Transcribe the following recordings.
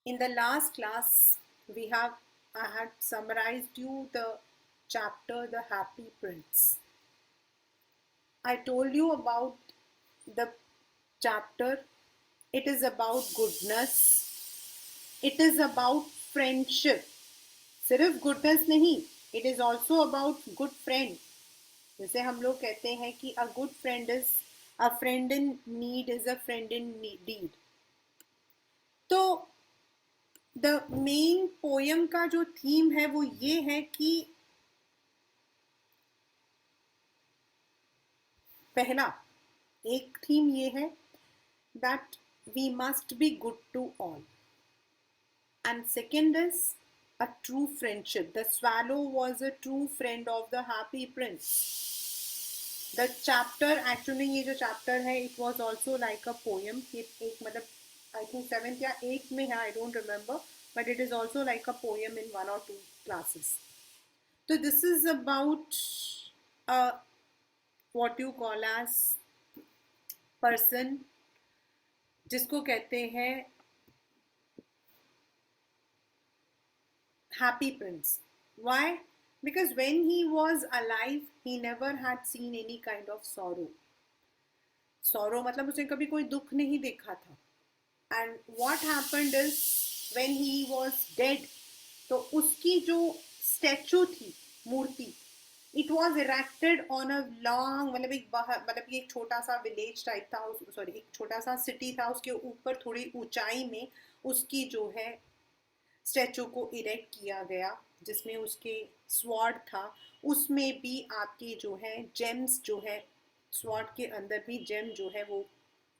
In the last class, I had summarized you the chapter The Happy Prince. I told you about the chapter. It is about goodness. It is about friendship. सिर्फ goodness नहीं, it is also about good friend. जैसे हम लोग कहते हैं कि a friend in need is a friend in deed. तो the main poem का जो थीम है वो ये है कि पहला एक थीम ये है that we must be good to all and second is a true friendship. The swallow was a true friend of the happy prince. The chapter actually ये जो chapter है it was also like a poem. ये एक मतलब I think 7th या 8th में है, I don't remember, but it is also like a poem in 1 or 2 classes. So this is about what you call as person जिसको कहते हैं happy prince. Why? Because when he was alive he never had seen any kind of sorrow मतलब उसने कभी कोई दुख नहीं देखा था. And what happened is when he was dead, तो उसकी जो स्टैचू थी, मूर्ति, it was erected on a long मतलब एक छोटा सा विलेज टाइप था, सॉरी एक छोटा सा सिटी था, उसके ऊपर थोड़ी ऊंचाई में उसकी जो है स्टैचू को इरेक्ट किया गया, जिसमें उसके स्वॉर्ड था, उसमें भी आपकी जो है जेम्स जो है, स्वॉर्ड के अंदर भी जेम जो है वो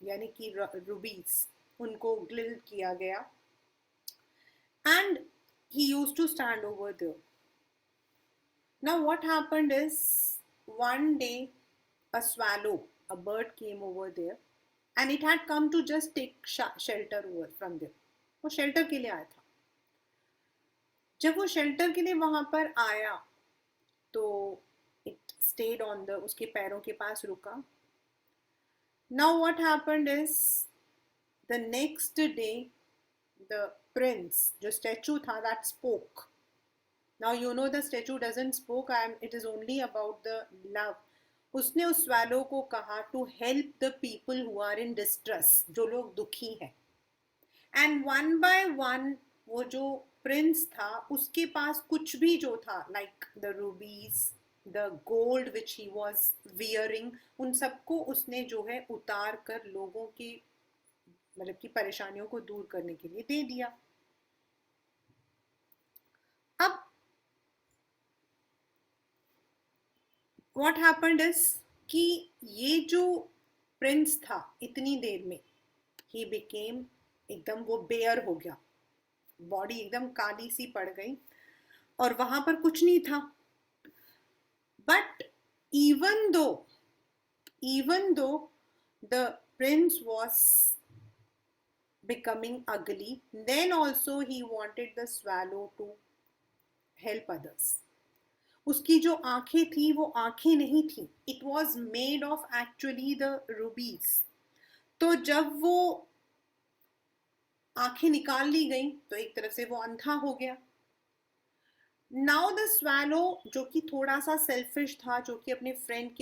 यानी कि रूबीज उनको ग्लिल किया गया. And he used to stand over there. Now what happened is one day a swallow, a bird came over there and it had come to just take shelter over from there. वो shelter के लिए आया था. जब वो shelter के लिए वहां पर आया तो इट स्टेड ऑन द उसके पैरों के पास रुका. Now what happened is the next day the prince जो स्टैचू था that spoke. Now you know the statue doesn't spoke, it is only about the love. उसने उस स्वैलो को कहा to help the people who are in distress, जो लोग दुखी हैं. एंड वन बाय वन वो जो प्रिंस था उसके पास कुछ भी जो था like the रूबीज, the gold which he was wearing, उन सबको उसने जो है उतार कर लोगों की मतलब की परेशानियों को दूर करने के लिए दे दिया. अब व्हाट हैपेंड इज कि ये जो प्रिंस था इतनी देर में ही बिकेम एकदम वो बेयर हो गया, बॉडी एकदम काली सी पड़ गई और वहां पर कुछ नहीं था. But even though the Prince was becoming ugly, then also he wanted the swallow to help others. उसकी जो आंखें थी वो आंखें नहीं थी, it was made of actually the rubies. तो जब वो आंखें निकाल ली गई तो एक तरफ से वो अंधा हो गया. नाउ द स्वैलो जो कि थोड़ा सा सेल्फिश था, जो कि अपने फ्रेंड्स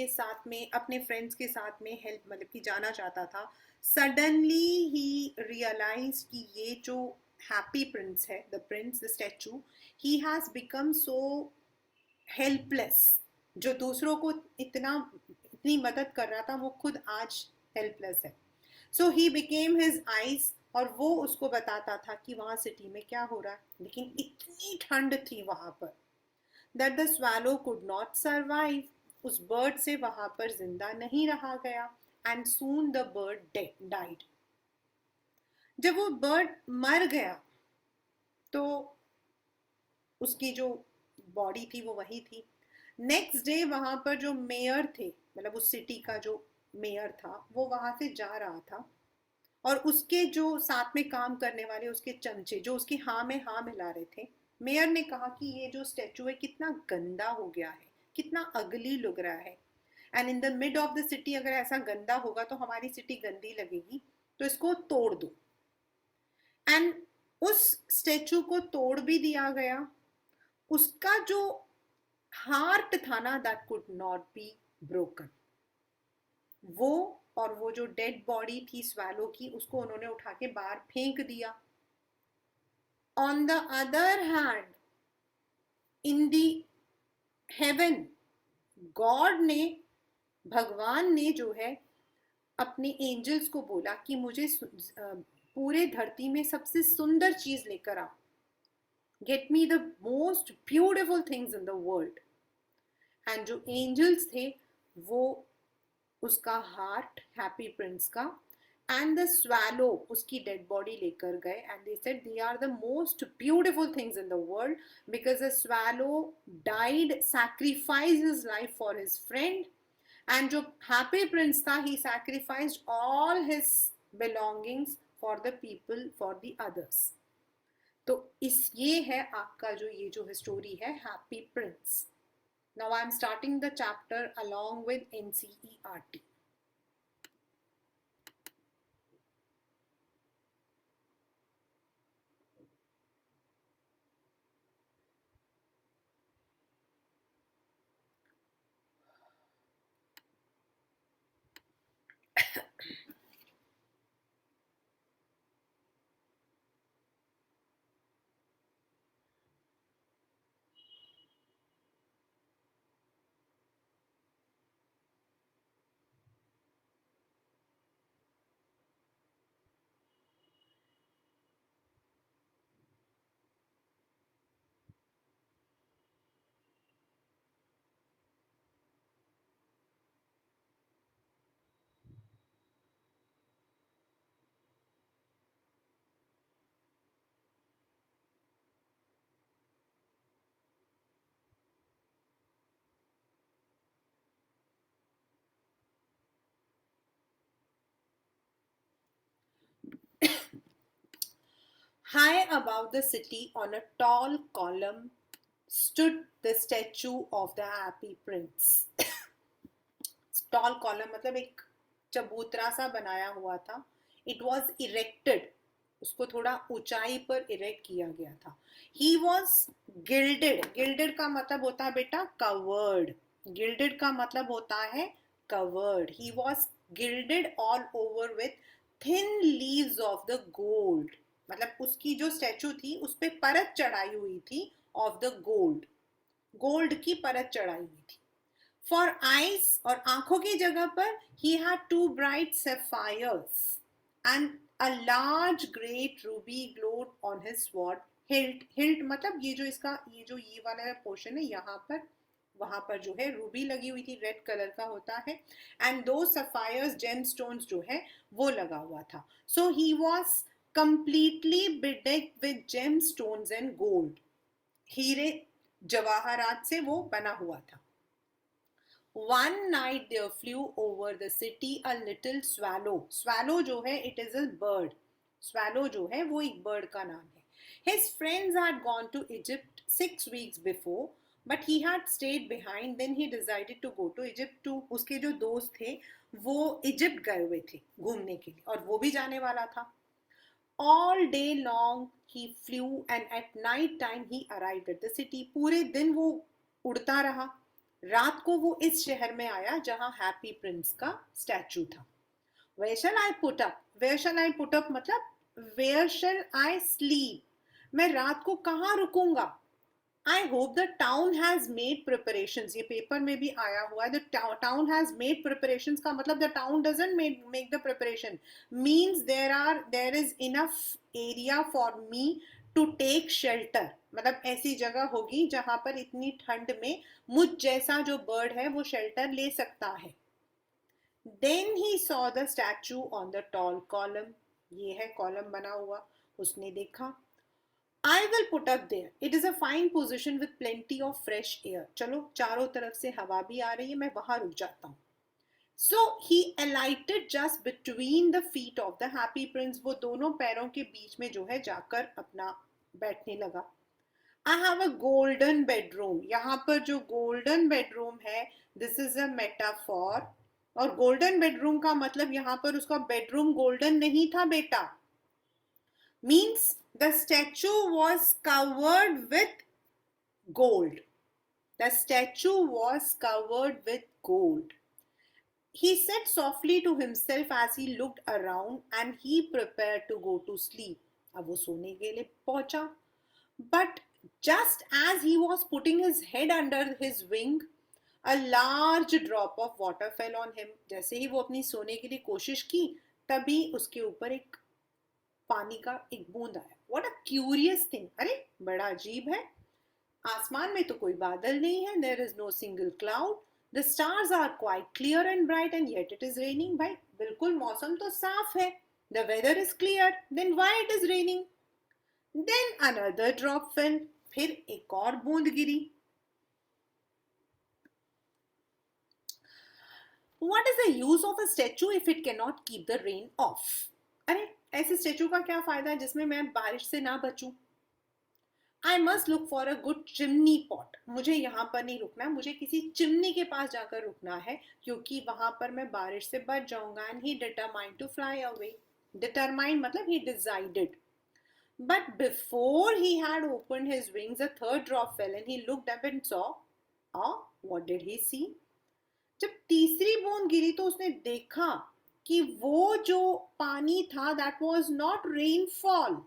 के साथ में हेल्प मतलब कि जाना चाहता था, सडनली ही रियलाइज कि ये जो हैप्पी प्रिंस है, the Prince the statue, he has become so helpless. जो दूसरों को इतनी मदद कर रहा था वो खुद आज हेल्पलेस है. सो ही बिकेम हिज आईज और वो उसको बताता था कि वहां सिटी में क्या हो रहा है. लेकिन इतनी ठंड थी वहां पर that the swallow could not survive. उस बर्ड से वहां पर जिंदा नहीं रहा गया and soon the bird died. जब वो बर्ड मर गया तो उसकी जो बॉडी थी वो वही थी. नेक्स्ट डे वहां पर जो मेयर थे, मतलब उस सिटी का जो मेयर था, वो वहां से जा रहा था और उसके जो साथ में काम करने वाले उसके चमचे जो उसकी हाँ में हाँ मिला रहे थे, मेयर ने कहा कि ये जो स्टैचू है कितना गंदा हो गया है, कितना अगली लग रहा है, and in the mid of the city अगर ऐसा गंदा होगा तो हमारी सिटी गंदी लगेगी, तो इसको तोड़ दो. एंड उस स्टैचू को तोड़ भी दिया गया, उसका जो हार्ट था ना, that could not be broken. वो और वो जो डेड बॉडी थी स्वैलो की, उसको उन्होंने उठा के बाहर फेंक दिया। On the other hand, in the heaven, God ने, भगवान ने जो है अपने एंजल्स को बोला कि मुझे पूरे धरती में सबसे सुंदर चीज लेकर आओ, get me the most beautiful things in the world. And जो एंजल्स थे वो उसका हार्ट, हैप्पी प्रिंस का, एंड द स्वैलो, उसकी डेड बॉडी लेकर गए, and they said they are the most beautiful things in the world, because the swallow died, sacrifice his life for his friend, and जो happy prince था, he sacrificed all his belongings for the people, for the others. तो इस ये है आपका जो ये जो स्टोरी है happy Prince. Now I am starting the chapter along with NCERT. High above the city, on a tall column, stood the statue of the happy prince. Tall column मतलब एक चबूतरा सा बनाया हुआ था। इट वॉज इरेक्टेड, उसको थोड़ा ऊंचाई पर इरेक्ट किया गया था। ही वॉज गिल्डेड, गिल्डेड का मतलब होता है बेटा कवर्ड, गिल्डेड का मतलब होता है covered. He was gilded all over with thin leaves of the gold, मतलब उसकी जो स्टैचू थी उस पर परत चढ़ाई हुई थी ऑफ द गोल्ड, गोल्ड की परत चढ़ाई हुई थी। फॉर आईज, और आंखों की जगह पर, he had two bright sapphires and a large great ruby glowed on his sword hilt. Hilt मतलब ये जो इसका ये वाला पोर्शन है यहाँ पर, वहां पर जो है रूबी लगी हुई थी, रेड कलर का होता है, एंड दो सफायर्स जेम स्टोन्स जो है वो लगा हुआ था। So he was completely bedecked with gemstones and gold, हीरे जवाहरात से वो बना हुआ था। One night there flew over the city a little swallow. Swallow जो है it is a bird. Swallow जो है वो एक bird का नाम है. His friends had gone to Egypt 6 weeks before, but he had stayed behind. Then he decided to go to Egypt too. उसके जो दोस्त थे वो इजिप्ट गए हुए थे घूमने के लिए, और वो भी जाने वाला था। All day long he flew, and at night time he arrived at the city. पूरे दिन वो उड़ता रहा, रात को वो इस शहर में आया जहां हैप्पी प्रिंस का स्टैचू था। Where shall I put up? Where shall I put up मतलब where shall I sleep? मैं रात को कहाँ रुकूंगा? I hope the town has made preparations. ये पेपर में भी आया हुआ है, the town has made preparations का मतलब the town doesn't make the preparation, means there is enough area for me to take shelter, मतलब ऐसी जगह होगी जहां पर इतनी ठंड में मुझ जैसा जो बर्ड है वो शेल्टर ले सकता है। Then he saw the statue on the tall column. ये है कॉलम बना हुआ, उसने देखा। I will put up there. It is a fine position with plenty of fresh air. चलो चारों तरफ से हवा भी आ रही है, मैं वहां रुक जाता हूँ। So he alighted just between the feet of the happy prince. वो दोनों पैरों के बीच में जो है जाकर अपना बैठने लगा। I have a golden bedroom. यहाँ पर जो golden bedroom है, this is a metaphor. और golden bedroom का मतलब यहाँ पर उसका bedroom golden नहीं था बेटा। means the statue was covered with gold. The statue was covered with gold. He said softly to himself as he looked around and he prepared to go to sleep. अब वो सोने के लिए पहुंचा. But just as he was putting his head under his wing, a large drop of water fell on him. जैसे ही वो अपनी सोने के लिए कोशिश की, तभी उसके ऊपर एक पानी का एक बूंद आया. What a curious thing. अरे बड़ा अजीब है. आसमान में तो कोई बादल नहीं है. There is no single cloud. The stars are quite clear and bright and yet it is raining. भाई बिल्कुल मौसम तो साफ है. The weather is clear. Then why it is raining? Then another drop fell. फिर एक और बूंद गिरी. What is the use of a statue if it cannot keep the rain off? अरे ऐसे स्टेचू का क्या फायदा है जिसमें मैं बारिश से ना बचूं? I must look for a good chimney pot. मुझे यहाँ पर नहीं रुकना, मुझे किसी चिमनी के पास जाकर रुकना है क्योंकि वहां पर मैं बारिश से बच जाऊंगा. And he determined to fly away. Determined मतलब he decided. But before he had opened his wings, a third drop fell and he looked up and saw. What did he see? जब तीसरी बूंद गिरी तो उसने देखा कि वो जो पानी था that was not rainfall.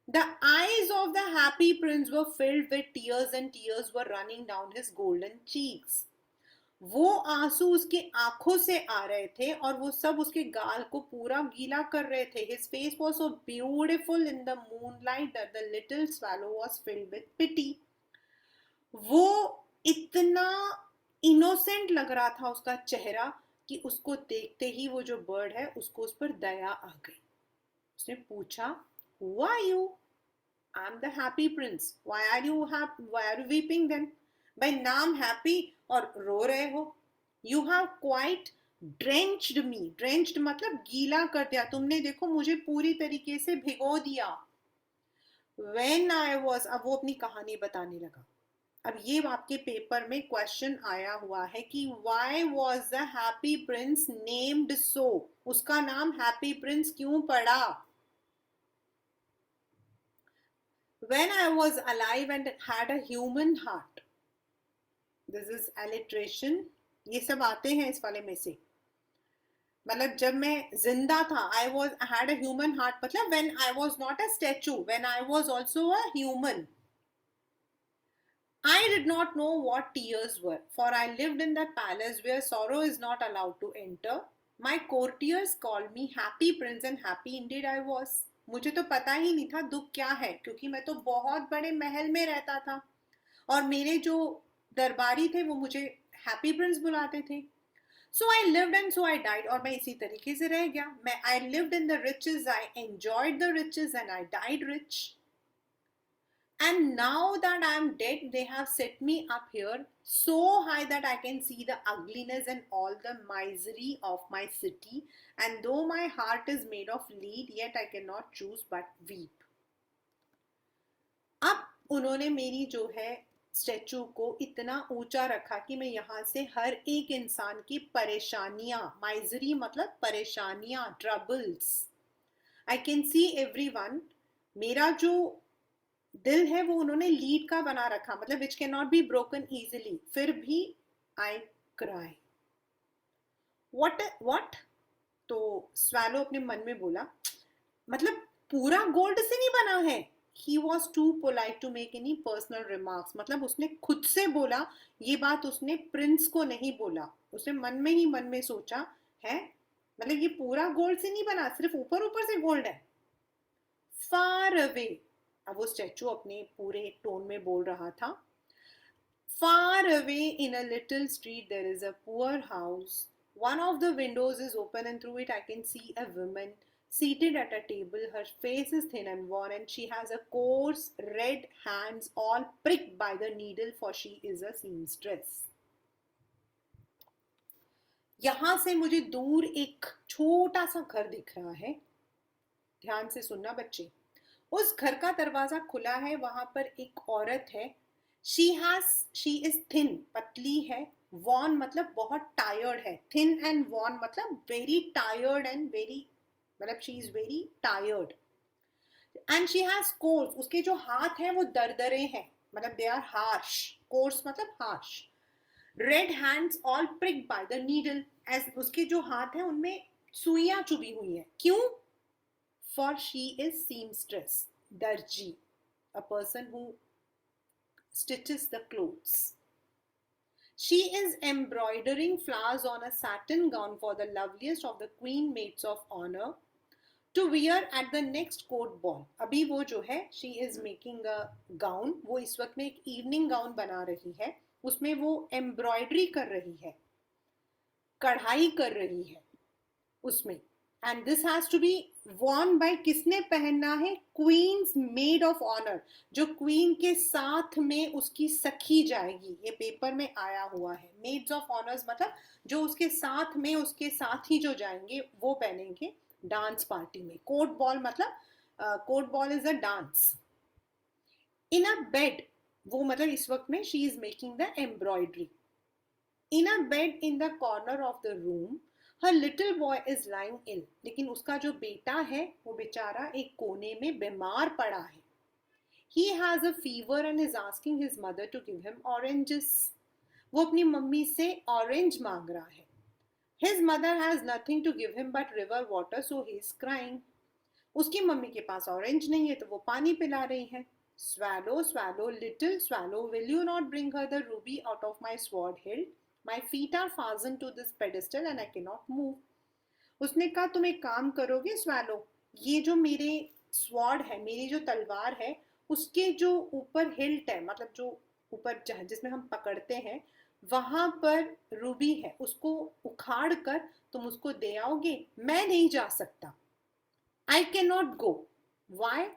The eyes of the happy prince were filled with tears and tears were running down his golden cheeks. वो आंसू उसके आंखों से आ रहे थे और वो सब उसके गाल को पूरा गीला कर रहे थे. His face was so beautiful in the moonlight that the little swallow was filled with pity. वो इतना इनोसेंट लग रहा था उसका चेहरा कि उसको देखते ही वो जो बर्ड है उसको उस पर दया आ गई. उसने पूछा, Who are you? I'm the happy prince. Why are you weeping then? भाई नाम happy और रो रहे हो. You have quite drenched me. Drenched मतलब गीला कर दिया. तुमने देखो मुझे पूरी तरीके से भिगो दिया. When I was, अब वो अपनी कहानी बताने लगा. अब ये आपके पेपर में क्वेश्चन आया हुआ है कि why was the happy prince named so? उसका नाम happy prince क्यों पड़ा? When I was alive and had a human heart. This is alliteration. ये सब आते हैं इस वाले में से. मतलब जब मैं जिंदा था, I had a human heart. मतलब when I was not a statue, when I was also a human. I did not know what tears were, for I lived in that palace where sorrow is not allowed to enter. My courtiers called me happy prince and happy indeed I was. मुझे तो पता ही नहीं था दुख क्या है क्योंकि मैं तो बहुत बड़े महल में रहता था और मेरे जो दरबारी थे वो मुझे हैप्पी प्रिंस बुलाते थे. So I lived and so I died. और मैं इसी तरीके से रह गया. I lived in the riches, I enjoyed the riches and I died rich. And now that I am dead, they have set me up here so high that I can see the ugliness and all the misery of my city. And though my heart is made of lead, yet I cannot choose but weep. अब उन्होंने मेरी जो है statue को इतना ऊंचा रखा कि मैं यहाँ से हर एक इंसान की परेशानियां, माइजरी मतलब परेशानियां, troubles, I can see everyone. मेरा जो दिल है वो उन्होंने लीड का बना रखा, मतलब which can not be broken easily. फिर भी आई क्राई. व्हाट तो स्वैलो अपने मन में बोला, मतलब पूरा गोल्ड से नहीं बना है. He was too polite to make any personal remarks. मतलब उसने खुद से बोला, ये बात उसने प्रिंस को नहीं बोला. उसने मन में ही मन में सोचा है, मतलब ये पूरा गोल्ड से नहीं बना, सिर्फ ऊपर ऊपर से गोल्ड है. Far away. अब वो स्टैचू अपने पूरे टोन में बोल रहा था. Far away in a little street there is a poor house. One of the windows is open and through it I can see a woman seated at a table. Her face is thin and worn and she has a coarse red hands all pricked by the needle for she is a seamstress. यहां से मुझे दूर एक छोटा सा घर दिख रहा है. ध्यान से सुनना बच्चे. उस घर का दरवाजा खुला है, वहां पर एक औरत है. शी इज थिन, पतली है. वॉन मतलब बहुत टायर्ड है. थिन एंड वॉन मतलब वेरी टायर्ड एंड वेरी, मतलब she is very tired. And she has coarse, उसके जो हाथ हैं वो दरदरे हैं, मतलब दे आर हार्श, कोर्स मतलब हार्श। Red hands all pricked by the needle, as उसके जो हाथ हैं उनमें सुइयां चुभी हुई हैं, क्यों? फॉर शी इज सीमस्ट्रेस, दर्जी, a person who stitches the clothes. She is embroidering flowers on a satin gown for the loveliest of the queen maids of honor to wear at the next court ball. अभी वो जो है she is making a gown, वो इस वक्त में एक evening gown बना रही है, उसमें वो एम्ब्रॉयडरी कर रही है, कढ़ाई कर रही है उसमें। And this has to be worn by, किसने पहनना है? क्वींस मेड ऑफ ऑनर, जो क्वीन के साथ में उसकी सखी जाएगी, ये पेपर में आया हुआ है। मेड्स ऑफ ऑनर्स मतलब जो उसके साथ में उसके साथ ही जो जाएंगे वो पहनेंगे डांस पार्टी में। कोर्ट बॉल मतलब court ball is a dance. In a bed, वो मतलब इस वक्त में she is making the embroidery. In a bed in the corner of the room her little boy is lying ill, लेकिन उसका जो बेटा है वो बेचारा एक कोने में बीमार पड़ा है। He has a fever and is asking his mother to give him oranges, वो अपनी मम्मी से ऑरेंज मांग रहा है। His mother has nothing to give him but river water, so he is crying, उसकी मम्मी के पास ऑरेंज नहीं है तो वो पानी पिला रही है। Swallow, swallow, little swallow, will you not bring her the ruby out of my sword hilt? My feet are fastened to this pedestal and I cannot move. उसने कहा तुम एक काम करोगे स्वैलो, ये जो मेरे स्वॉर्ड है, मेरी जो तलवार है, उसके जो ऊपर हिल्ट है, मतलब जो ऊपर जिसमें हम पकड़ते हैं, वहां पर रूबी है, उसको उखाड़ कर तुम उसको दे आओगे? मैं नहीं जा सकता। I cannot go. Why?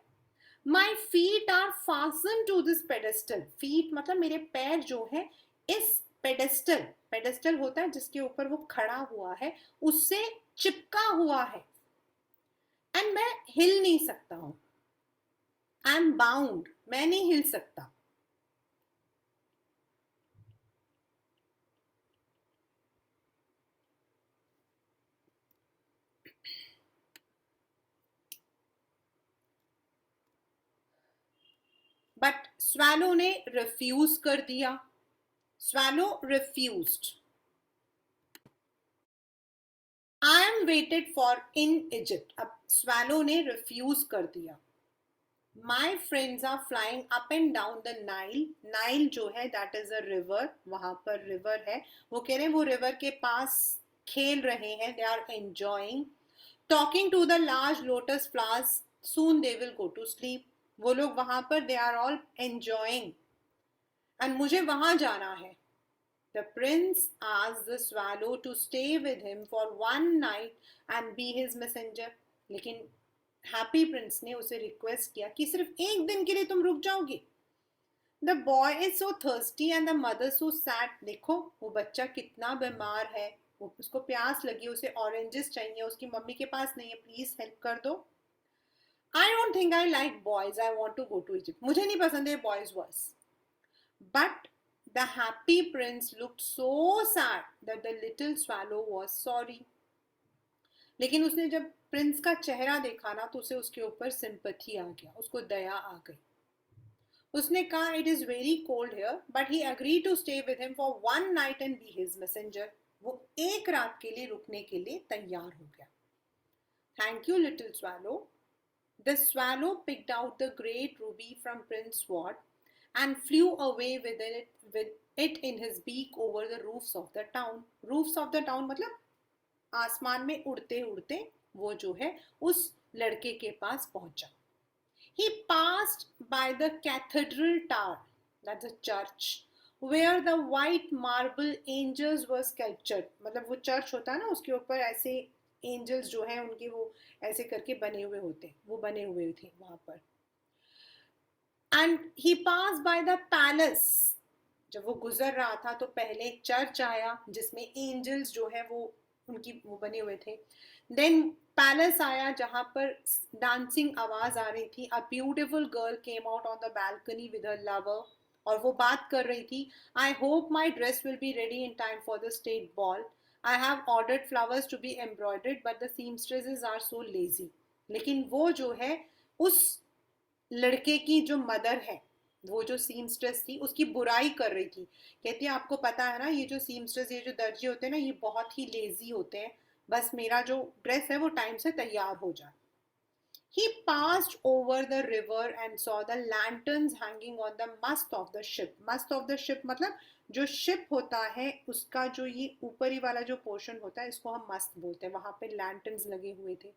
My feet are fastened to this pedestal. Feet मतलब मेरे पैर जो है इस पेडेस्टल, पेडेस्टल होता है जिसके ऊपर वो खड़ा हुआ है, उससे चिपका हुआ है, एंड मैं हिल नहीं सकता हूं। आई एम बाउंड, मैं नहीं हिल सकता। बट स्वैलो ने रिफ्यूज कर दिया। Swallow refused. I am waited for in Egypt, अब स्वैलो ने रिफ्यूज कर दिया। My friends are flying up and down the Nile. Nile जो है that is a river, वहाँ पर river है, वो कह रहे हैं वो river के पास खेल रहे हैं, they are enjoying. Talking to the large lotus flowers, soon they will go to sleep. वो लोग वहाँ पर they are all enjoying. And मुझे वहाँ जाना है। The prince asked the swallow to stay with him for one night and be his messenger. लेकिन happy Prince ने उसे रिक्वेस्ट किया कि सिर्फ एक दिन के लिए तुम रुक जाओगे। The boy is so thirsty and the mother so sad, देखो वो बच्चा कितना बीमार है, उसको प्यास लगी, उसे ऑरेंजेस चाहिए, उसकी मम्मी के पास नहीं है, प्लीज हेल्प कर दो। I don't think I like boys, I want to go to Egypt, मुझे नहीं पसंद है बॉयज वर्स। But the happy prince looked so sad that the little swallow was sorry, लेकिन उसने जब प्रिंस का चेहरा देखा ना तो उसे उसके ऊपर सिंपैथी आ गया, उसको दया आ गई। उसने कहा it is very cold here but he agree to stay with him for one night and be his messenger, वो एक रात के लिए रुकने के लिए तैयार हो गया। Thank you little swallow. The swallow picked out the great Ruby from Prince sword and flew away with it in his beak over the roofs of the town. Roofs of the town मतलब आसमान में उड़ते उड़ते वो जो है उस लड़के के पास पहुंचा। He passed by the cathedral tower, that's a church, where the white marble angels were sculptured. मतलब वो चर्च होता है ना, उसके ऊपर ऐसे एंजल्स जो है उनके वो ऐसे करके बने हुए होते, वो बने हुए थे वहां पर। And he pass by the palace, जब वो गुजर रहा था तो पहले चर्च आया जिसमें एंजल्स जो है वो उनकी वो बने हुए थे। देन पैलेस आया जहां पर डांसिंग आवाज आ रही थी। A beautiful girl came out on the balcony with her lover, और वो बात कर रही थी, I hope my dress will be ready in time for the state ball, I have ordered flowers to be embroidered but the seamstresses are so lazy. लेकिन वो जो है उस लड़के की जो मदर है, वो जो सीमस्ट्रेस थी, उसकी बुराई कर रही थी। कहती है आपको पता है ना, ये जो सीमस्ट्रेस, ये जो दर्जी होते हैं ना, ये बहुत ही लेजी होते हैं, बस मेरा जो ड्रेस है वो टाइम से तैयार हो जाए। He passed over the river and saw the lanterns hanging on the mast of the ship. Mast of the ship मतलब जो शिप होता है उसका जो ये ऊपरी वाला जो पोर्शन होता है, इसको हम मस्त बोलते हैं, वहां पे लैंटर्न्स लगे हुए थे.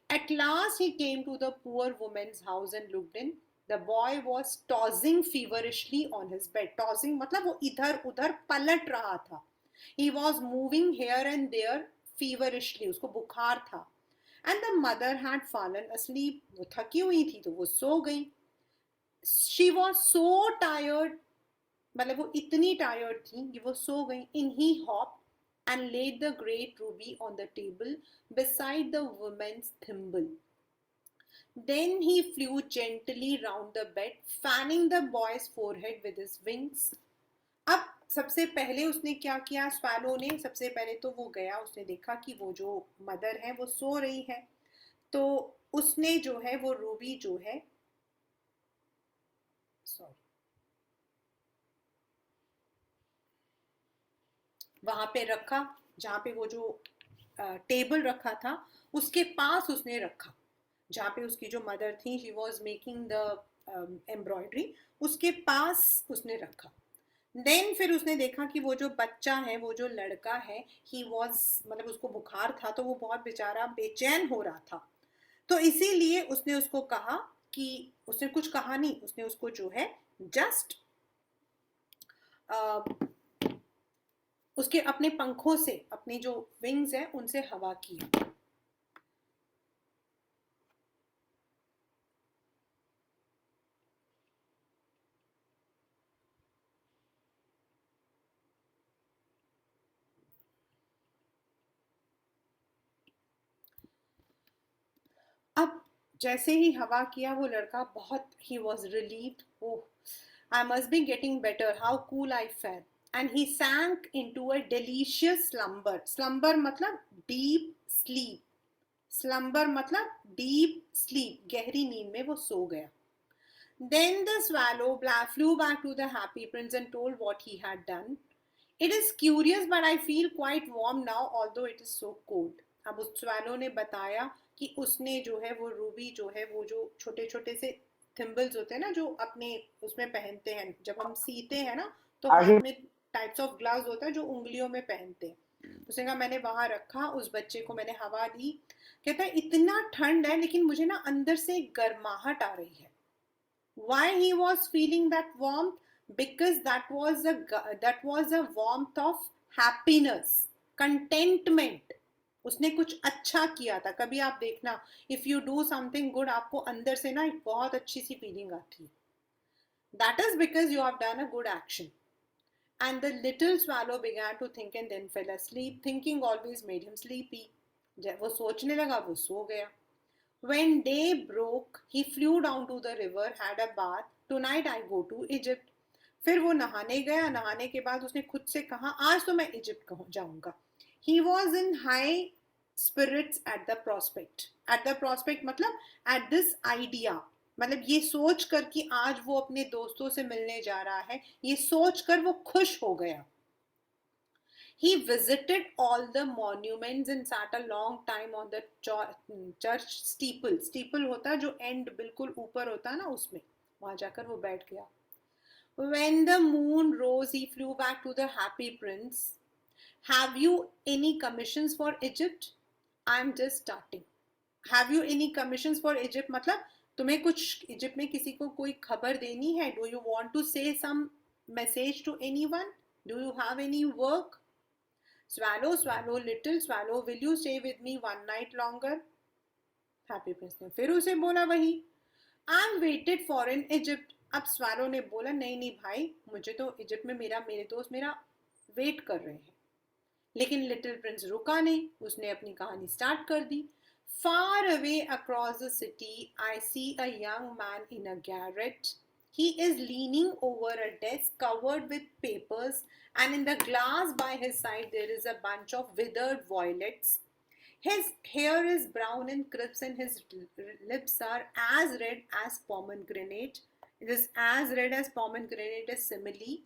At last he came to the poor woman's house and looked in. The boy was tossing feverishly on his bed. Tossing मतलब वो इधर उधर पलट रहा था. He was moving here and there feverishly. उसको बुखार था. And the mother had fallen asleep. वो थकी हुई थी तो वो सो गई. She was so tired, मतलब वो इतनी टायर्ड थी कि वो सो गई. In he hopped and laid the great ruby on the table beside the woman's thimble. Then he flew gently round the bed, fanning the boy's forehead with his wings. अब सबसे पहले उसने क्या किया, स्वैलो ने सबसे पहले तो वो गया, उसने देखा कि वो जो मदर है वो सो रही है, तो उसने जो है वो रूबी जो है, सॉरी, वहां पे रखा, जहाँ पे वो जो टेबल रखा था उसके पास उसने रखा, जहाँ पे उसकी जो मदर थी, she was making the embroidery, उसके पास उसने रखा. देन फिर उसने देखा कि वो जो बच्चा है, वो जो लड़का है, ही वॉज, मतलब उसको बुखार था तो वो बहुत बेचारा बेचैन हो रहा था, तो इसीलिए उसने उसको कहा कि, उसने कुछ कहा नहीं, उसने उसको जो है जस्ट उसके अपने पंखों से, अपनी जो विंग्स है उनसे हवा की. अब जैसे ही हवा किया वो लड़का बहुत, he was relieved. Oh, I must be getting better, how cool I feel. And he sank into a delicious slumber. Slumber मतलब डीप स्लीप. स्लम्बर मतलब डीप स्लीप, गहरी नींद में वो सो गया. Then the swallow flew back to the happy prince and told what he had done. It is curious but I feel quite warm now although it is so cold. अब उस swallow ने बताया कि उसने जो है वो रूबी जो है, वो जो छोटे छोटे से थिम्बल्स होते हैं ना जो अपने उसमें पहनते हैं, जब हम सीते हैं ना तो हाथ में टाइप्स ऑफ ग्लव्स होता है जो उंगलियों में पहनते हैं. उसने कहा मैंने वहां रखा, उस बच्चे को मैंने हवा दी. कहता है इतना ठंड है लेकिन मुझे ना अंदर से गर्माहट आ रही है. Why he was feeling that warmth? Because that was a warmth of happiness, contentment. उसने कुछ अच्छा किया था. कभी आप देखना, if you do something good, आपको अंदर से ना एक बहुत अच्छी सी फीलिंग आती है. That is because you have done a good action. And the little swallow began to think and then fell asleep. Thinking always made him sleepy. जब वो सोचने लगा वो सो गया. When day broke, he flew down to the river, had a bath. Tonight I go to Egypt. फिर वो नहाने गया. नहाने के बाद उसने खुद से कहा आज तो मैं इजिप्ट जाऊंगा. He was in high spirits at the prospect. At the prospect मतलब at this idea. मतलब ये सोच कर कि आज वो अपने दोस्तों से मिलने जा रहा है, ये सोच कर वो खुश हो गया. He visited all the monuments and sat a long time on the church steeple. Steeple होता है जो end बिल्कुल ऊपर होता है ना, उसमें वहां जाकर वो बैठ गया. When the moon rose, he flew back to the happy prince. Have you any commissions for Egypt? I'm just starting. Have you any commissions for Egypt? मतलब तुम्हें कुछ इजिप्ट में किसी को कोई खबर देनी है? Do you want to say some message to anyone? Do you have any work? Swallow, swallow, little swallow, will you stay with me one night longer? Happy Prince ने फिर उसे बोला वही, I am waited for in Egypt. अब swallow ने बोला नहीं नहीं भाई, मुझे तो इजिप्ट में मेरे दोस्त मेरा वेट कर रहे हैं. लेकिन लिटिल प्रिंस रुका नहीं, उसने अपनी कहानी स्टार्ट कर दी. Far away across the city, I see a young man in a garret. He is leaning over a desk covered with papers, and in the glass by his side there is a bunch of withered violets. His hair is brown and crisp, and his lips are as red as pomegranate. It is as red as pomegranate is simile.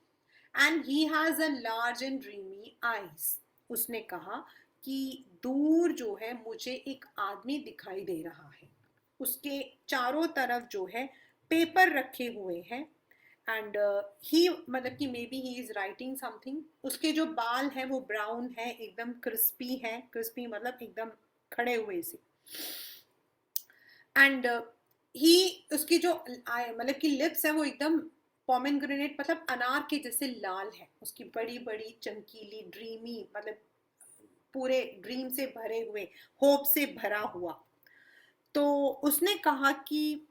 And he has a large and dreamy eyes. उसने कहा कि दूर जो है मुझे एक आदमी दिखाई दे रहा है. उसके चारों तरफ जो है पेपर रखे हुए हैं. एंड ही मतलब कि may be he is writing something. उसके जो बाल हैं वो ब्राउन है, एकदम क्रिस्पी है. क्रिस्पी मतलब एकदम खड़े हुए से. एंड ही उसकी जो मतलब कि लिप्स है वो एकदम पोमेग्रेनेट मतलब अनार के जैसे लाल है. उसकी बड़ी बड़ी चमकीली ड्रीमी मतलब पूरे ड्रीम से भरे हुए, होप से भरा हुआ. तो उसने कहा कि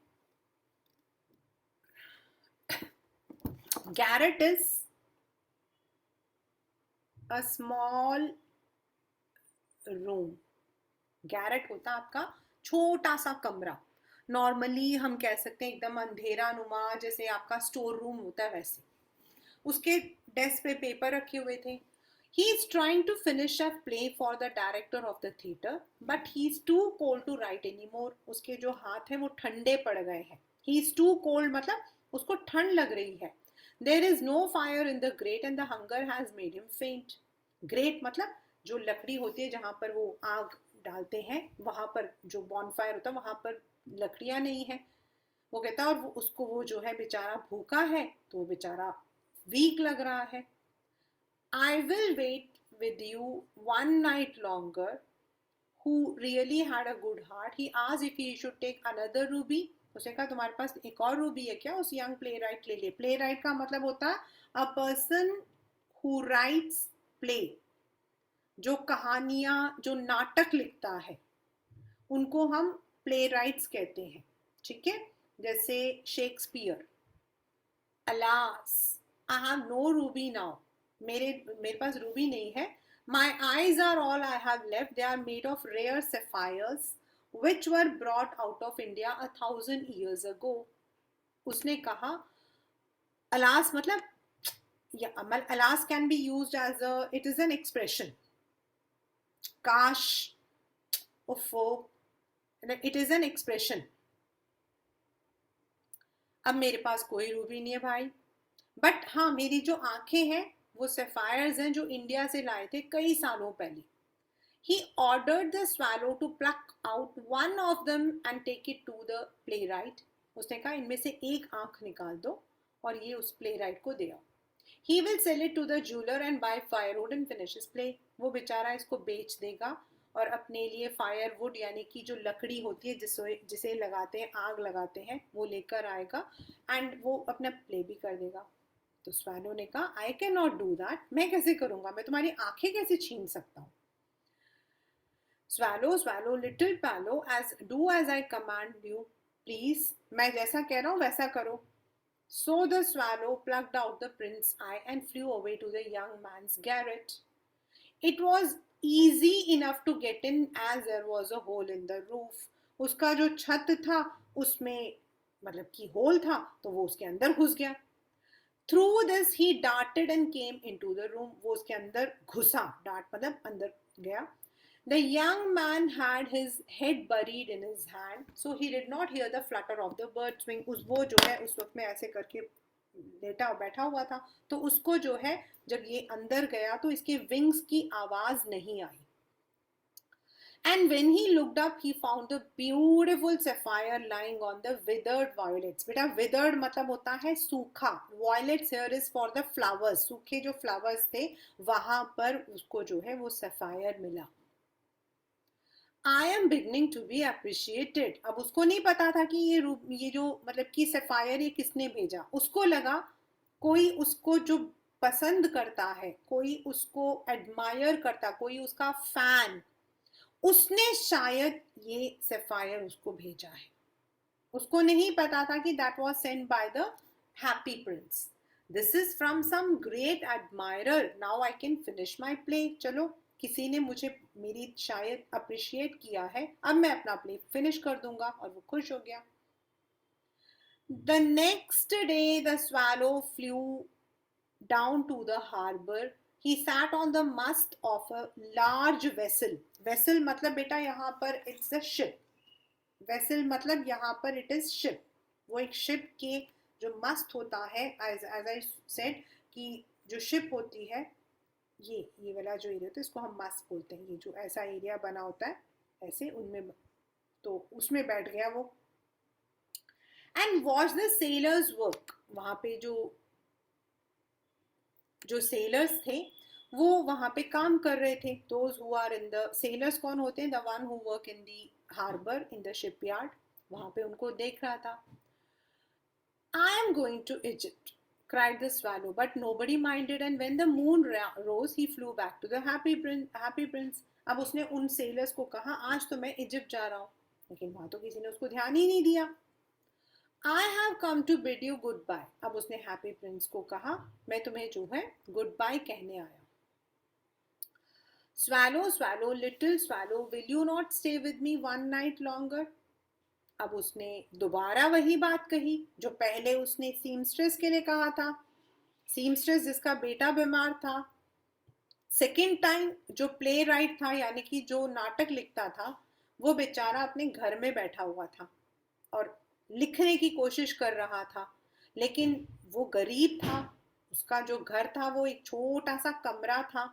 Garret is a small room. Garrett होता है आपका छोटा सा कमरा. नॉर्मली हम कह सकते हैं एकदम अंधेरा नुमा, जैसे आपका स्टोर रूम होता है वैसे. उसके डेस्क पे पेपर रखे हुए थे. He is trying to finish a play for the director of the theater, but he is too cold to write anymore. उसके जो हाथ हैं वो ठंडे पड़ गए हैं. He is too cold मतलब उसको ठंड लग रही है. There is no fire in the grate and the hunger has made him faint. Grate मतलब जो लकड़ी होती है जहाँ पर वो आग डालते हैं, वहाँ पर जो बॉनफायर होता है वहाँ पर लकड़ियाँ नहीं है. वो कहता है और उसको वो जो है बेचारा भूखा है तो वो बेचारा वीक लग रहा है. I will wait with you one night longer. Who really had a good heart. He asked if he should take another ruby. उसने कहा तुम्हारे पास एक और रूबी है क्या? उस यंग प्ले राइट ले ले. प्ले राइट का मतलब होता है a person who rights play. जो कहानियां जो नाटक लिखता है उनको हम प्ले राइट्स कहते हैं. ठीक है, जैसे Shakespeare. Alas I have no ruby now. मेरे मेरे पास रूबी नहीं है. My eyes are all I have left. They are made of rare sapphires, which were brought out of India 1,000 years ago. उसने कहा alas मतलब alas can be used as a, it is an expression. काश, उफ़ो, it is an expression. अब मेरे पास कोई Ruby नहीं है भाई, बट हाँ मेरी जो आंखें हैं वो सैफायर्स हैं जो इंडिया से लाए थे कई सालों पहले. He ordered the swallow to pluck out one of them and take it to the playwright. उसने कहा इनमें से एक आंख निकाल दो और ये उस playwright को दे आओ. He will sell it to the jeweler and buy firewood and finish his play. वो बेचारा इसको बेच देगा और अपने लिए फायरवुड यानी कि जो लकड़ी होती है जिसे लगाते हैं, आग लगाते हैं, वो लेकर आएगा एंड वो अपना प्ले भी कर देगा. तो स्वैलो ने कहा I can not do that. मैं कैसे करूंगा, मैं तुम्हारी आंखें कैसे छीन सकता हूँ. Swallow, swallow, little fallow, as I command you, please. मैं जैसा कह रहा हूँ वैसा करो. So the swallow plucked out the prince's eye and flew away to the young man's garret. It was easy enough to get in as there was a hole in the roof. उसका जो छत था उसमें मतलब कि whole था तो वो उसके अंदर घुस गया. Through this he darted and came into the room. वो उसके अंदर घुसा. डार्ट मतलब अंदर गया. The young man had his head buried in his hand, so he did not hear the flutter of the bird's wing. वो जो है उस वक्त में ऐसे करके लेटा बैठा हुआ था तो उसको जो है जब ये अंदर गया तो इसके विंग्स की आवाज नहीं आई. And when he looked up, he found the beautiful sapphire lying on the withered violets. बेटा withered मतलब होता है सूखा. Violets here is for the flowers. सूखे जो flowers थे वहां पर उसको जो है वो sapphire मिला. I am beginning to be appreciated. अब उसको नहीं पता था कि ये जो मतलब कि sapphire ये किसने भेजा. उसको लगा कोई उसको जो पसंद करता है, कोई उसको admire करता, कोई उसका fan, उसने शायद ये sapphire उसको भेजा है. उसको नहीं पता था कि that was sent by the happy prince. This is from some great admirer. Now I can finish my play. चलो किसी ने मुझे मेरी शायद अप्रिशिएट किया है, अब मैं अपना प्ले फिनिश कर दूंगा. और वो खुश हो गया. The next day the swallow flew down to the harbor. He sat on the mast of a large vessel. Vessel मतलब बेटा यहाँ पर it's a ship. Vessel मतलब यहाँ पर it is ship. वो एक ship के जो mast होता है, as I said कि जो ship होती है, ये वाला जो एरिया होता है इसको हम mast बोलते हैं. ये जो ऐसा एरिया बना होता है ऐसे उनमें, तो उसमें बैठ गया वो. And watch the sailors work. वहां पे जो sailors थे वो वहां पे काम कर रहे थे. Those who are in the sailors कौन होते हैं? The one who work in the harbor, in the shipyard. वहां पे उनको देख रहा था. I am going to Egypt, cried the swallow, but nobody minded. And when the moon rose, he flew back to the happy prince. अब उसने उन sailors को कहा आज तो मैं इजिप्ट जा रहा हूँ, लेकिन वहां तो किसी ने उसको ध्यान ही नहीं दिया. I have come to bid you goodbye. अब उसने हैप्पी प्रिंस को कहा मैं तुम्हें जो है गुड बाय कहने आया. Swallow, swallow, little swallow, will you not stay with me one night longer? अब उसने दोबारा वही बात कही जो पहले उसने सीमस्ट्रेस के लिए कहा था. सीमस्ट्रेस जिसका बेटा बीमार था. सेकेंड टाइम जो प्ले राइट था यानी कि जो नाटक लिखता था वो बेचारा अपने घर में बैठा हुआ था और लिखने की कोशिश कर रहा था, लेकिन वो गरीब था. उसका जो घर था वो एक छोटा सा कमरा था.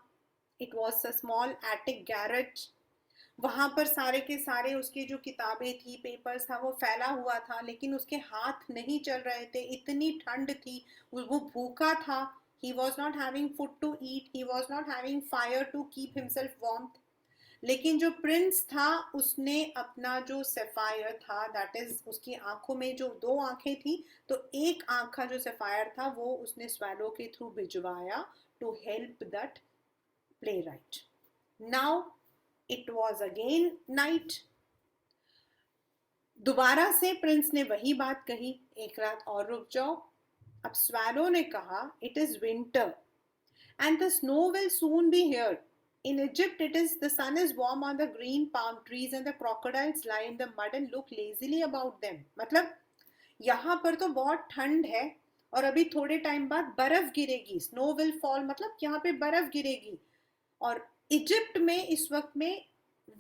It was a small attic garage. वहां पर सारे के सारे उसकी जो किताबें थी, पेपर्स था, वो फैला हुआ था, लेकिन उसके हाथ नहीं चल रहे थे. इतनी ठंड थी, वो भूखा था. He was not having food to eat. He was not having fire to keep himself warm. लेकिन जो प्रिंस था उसने अपना जो सफायर था, दैट इज उसकी आंखों में जो दो आंखें थी, तो एक आंख का जो सफायर था वो उसने स्वैलो के थ्रू भिजवाया to help that play right. Now it was again night. दोबारा से प्रिंस ने वही बात कही, एक रात और रुक जाओ. अब स्वैलो ने कहा it is winter and the snow will soon be here. In Egypt, the sun is warm on the green palm trees and the crocodiles lie in the mud and look lazily about them. मतलब यहाँ पर तो बहुत ठंड है और अभी थोड़े टाइम बाद बर्फ गिरेगी. स्नो विल फॉल मतलब यहाँ पे बर्फ गिरेगी. और इजिप्ट में इस वक्त में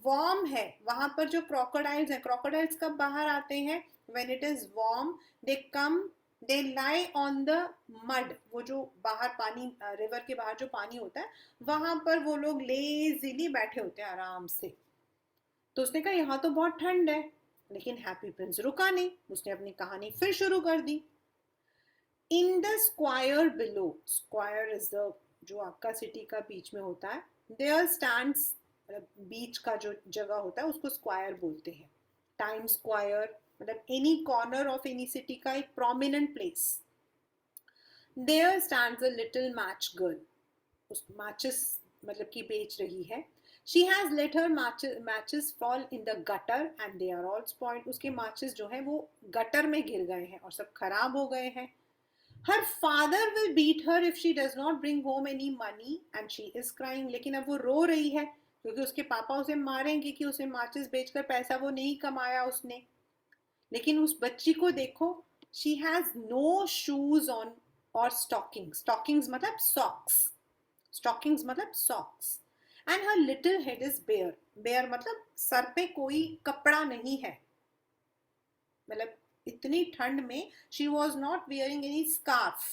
वार्म है. वहां पर जो क्रोकोडाइल्स हैं, क्रोकोडाइल्स कब बाहर आते हैं? When it is warm they come, they lie on the mud. वो जो बाहर पानी, रिवर के बाहर जो पानी होता है वहां पर वो लोग लेजीली बैठे होते हैं आराम से. तो उसने कहा यहाँ तो बहुत ठंड है, लेकिन हैप्पी प्रिंस रुका नहीं. उसने अपनी कहानी फिर शुरू कर दी. In the square below, square is the जो आपका सिटी का बीच में होता है, देयर स्टैंड्स, बीच का जो जगह होता है उसको स्क्वायर बोलते हैं. टाइम स्क्वायर मतलब any corner of any city का एक prominent place. There stands a little match girl. उस मैचेस मतलब कि बेच रही है. She has let her matches fall in the gutter and they are all spoiled. उसके मैचेस जो है वो गटर में गिर गए हैं और सब खराब हो गए हैं. Her father will beat her if she does not bring home any money and she is crying. लेकिन अब वो रो रही है क्योंकि उसके पापा उसे मारेंगे कि उसे मैचेस बेचकर पैसा वो नहीं कमाया उसने. लेकिन उस बच्ची को देखो, she has no shoes on or stockings. Stockings मतलब सॉक्स. स्टॉकिंग्स मतलब socks. And her little head is bare. Bare मतलब सर पे कोई कपड़ा नहीं है. मतलब इतनी ठंड में she was not wearing any scarf.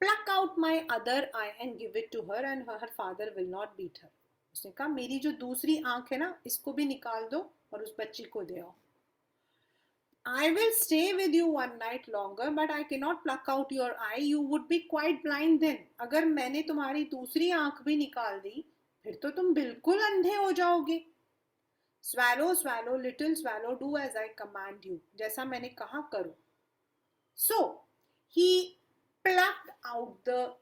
Pluck out my other eye and give it to her and her father will not beat her. उसने कहा मेरी जो दूसरी आंख है ना, इसको भी निकाल दो और उस बच्ची को दे आओ. I will stay with you one night longer, but I cannot pluck out your eye. You would be quite blind then. अगर मैंने तुम्हारी दूसरी आंख भी निकाल दी, फिर तो तुम बिल्कुल अंधे हो जाओगे. Swallow, swallow, little swallow, do as I command you. जैसा मैंने कहा करो. So he plucked out the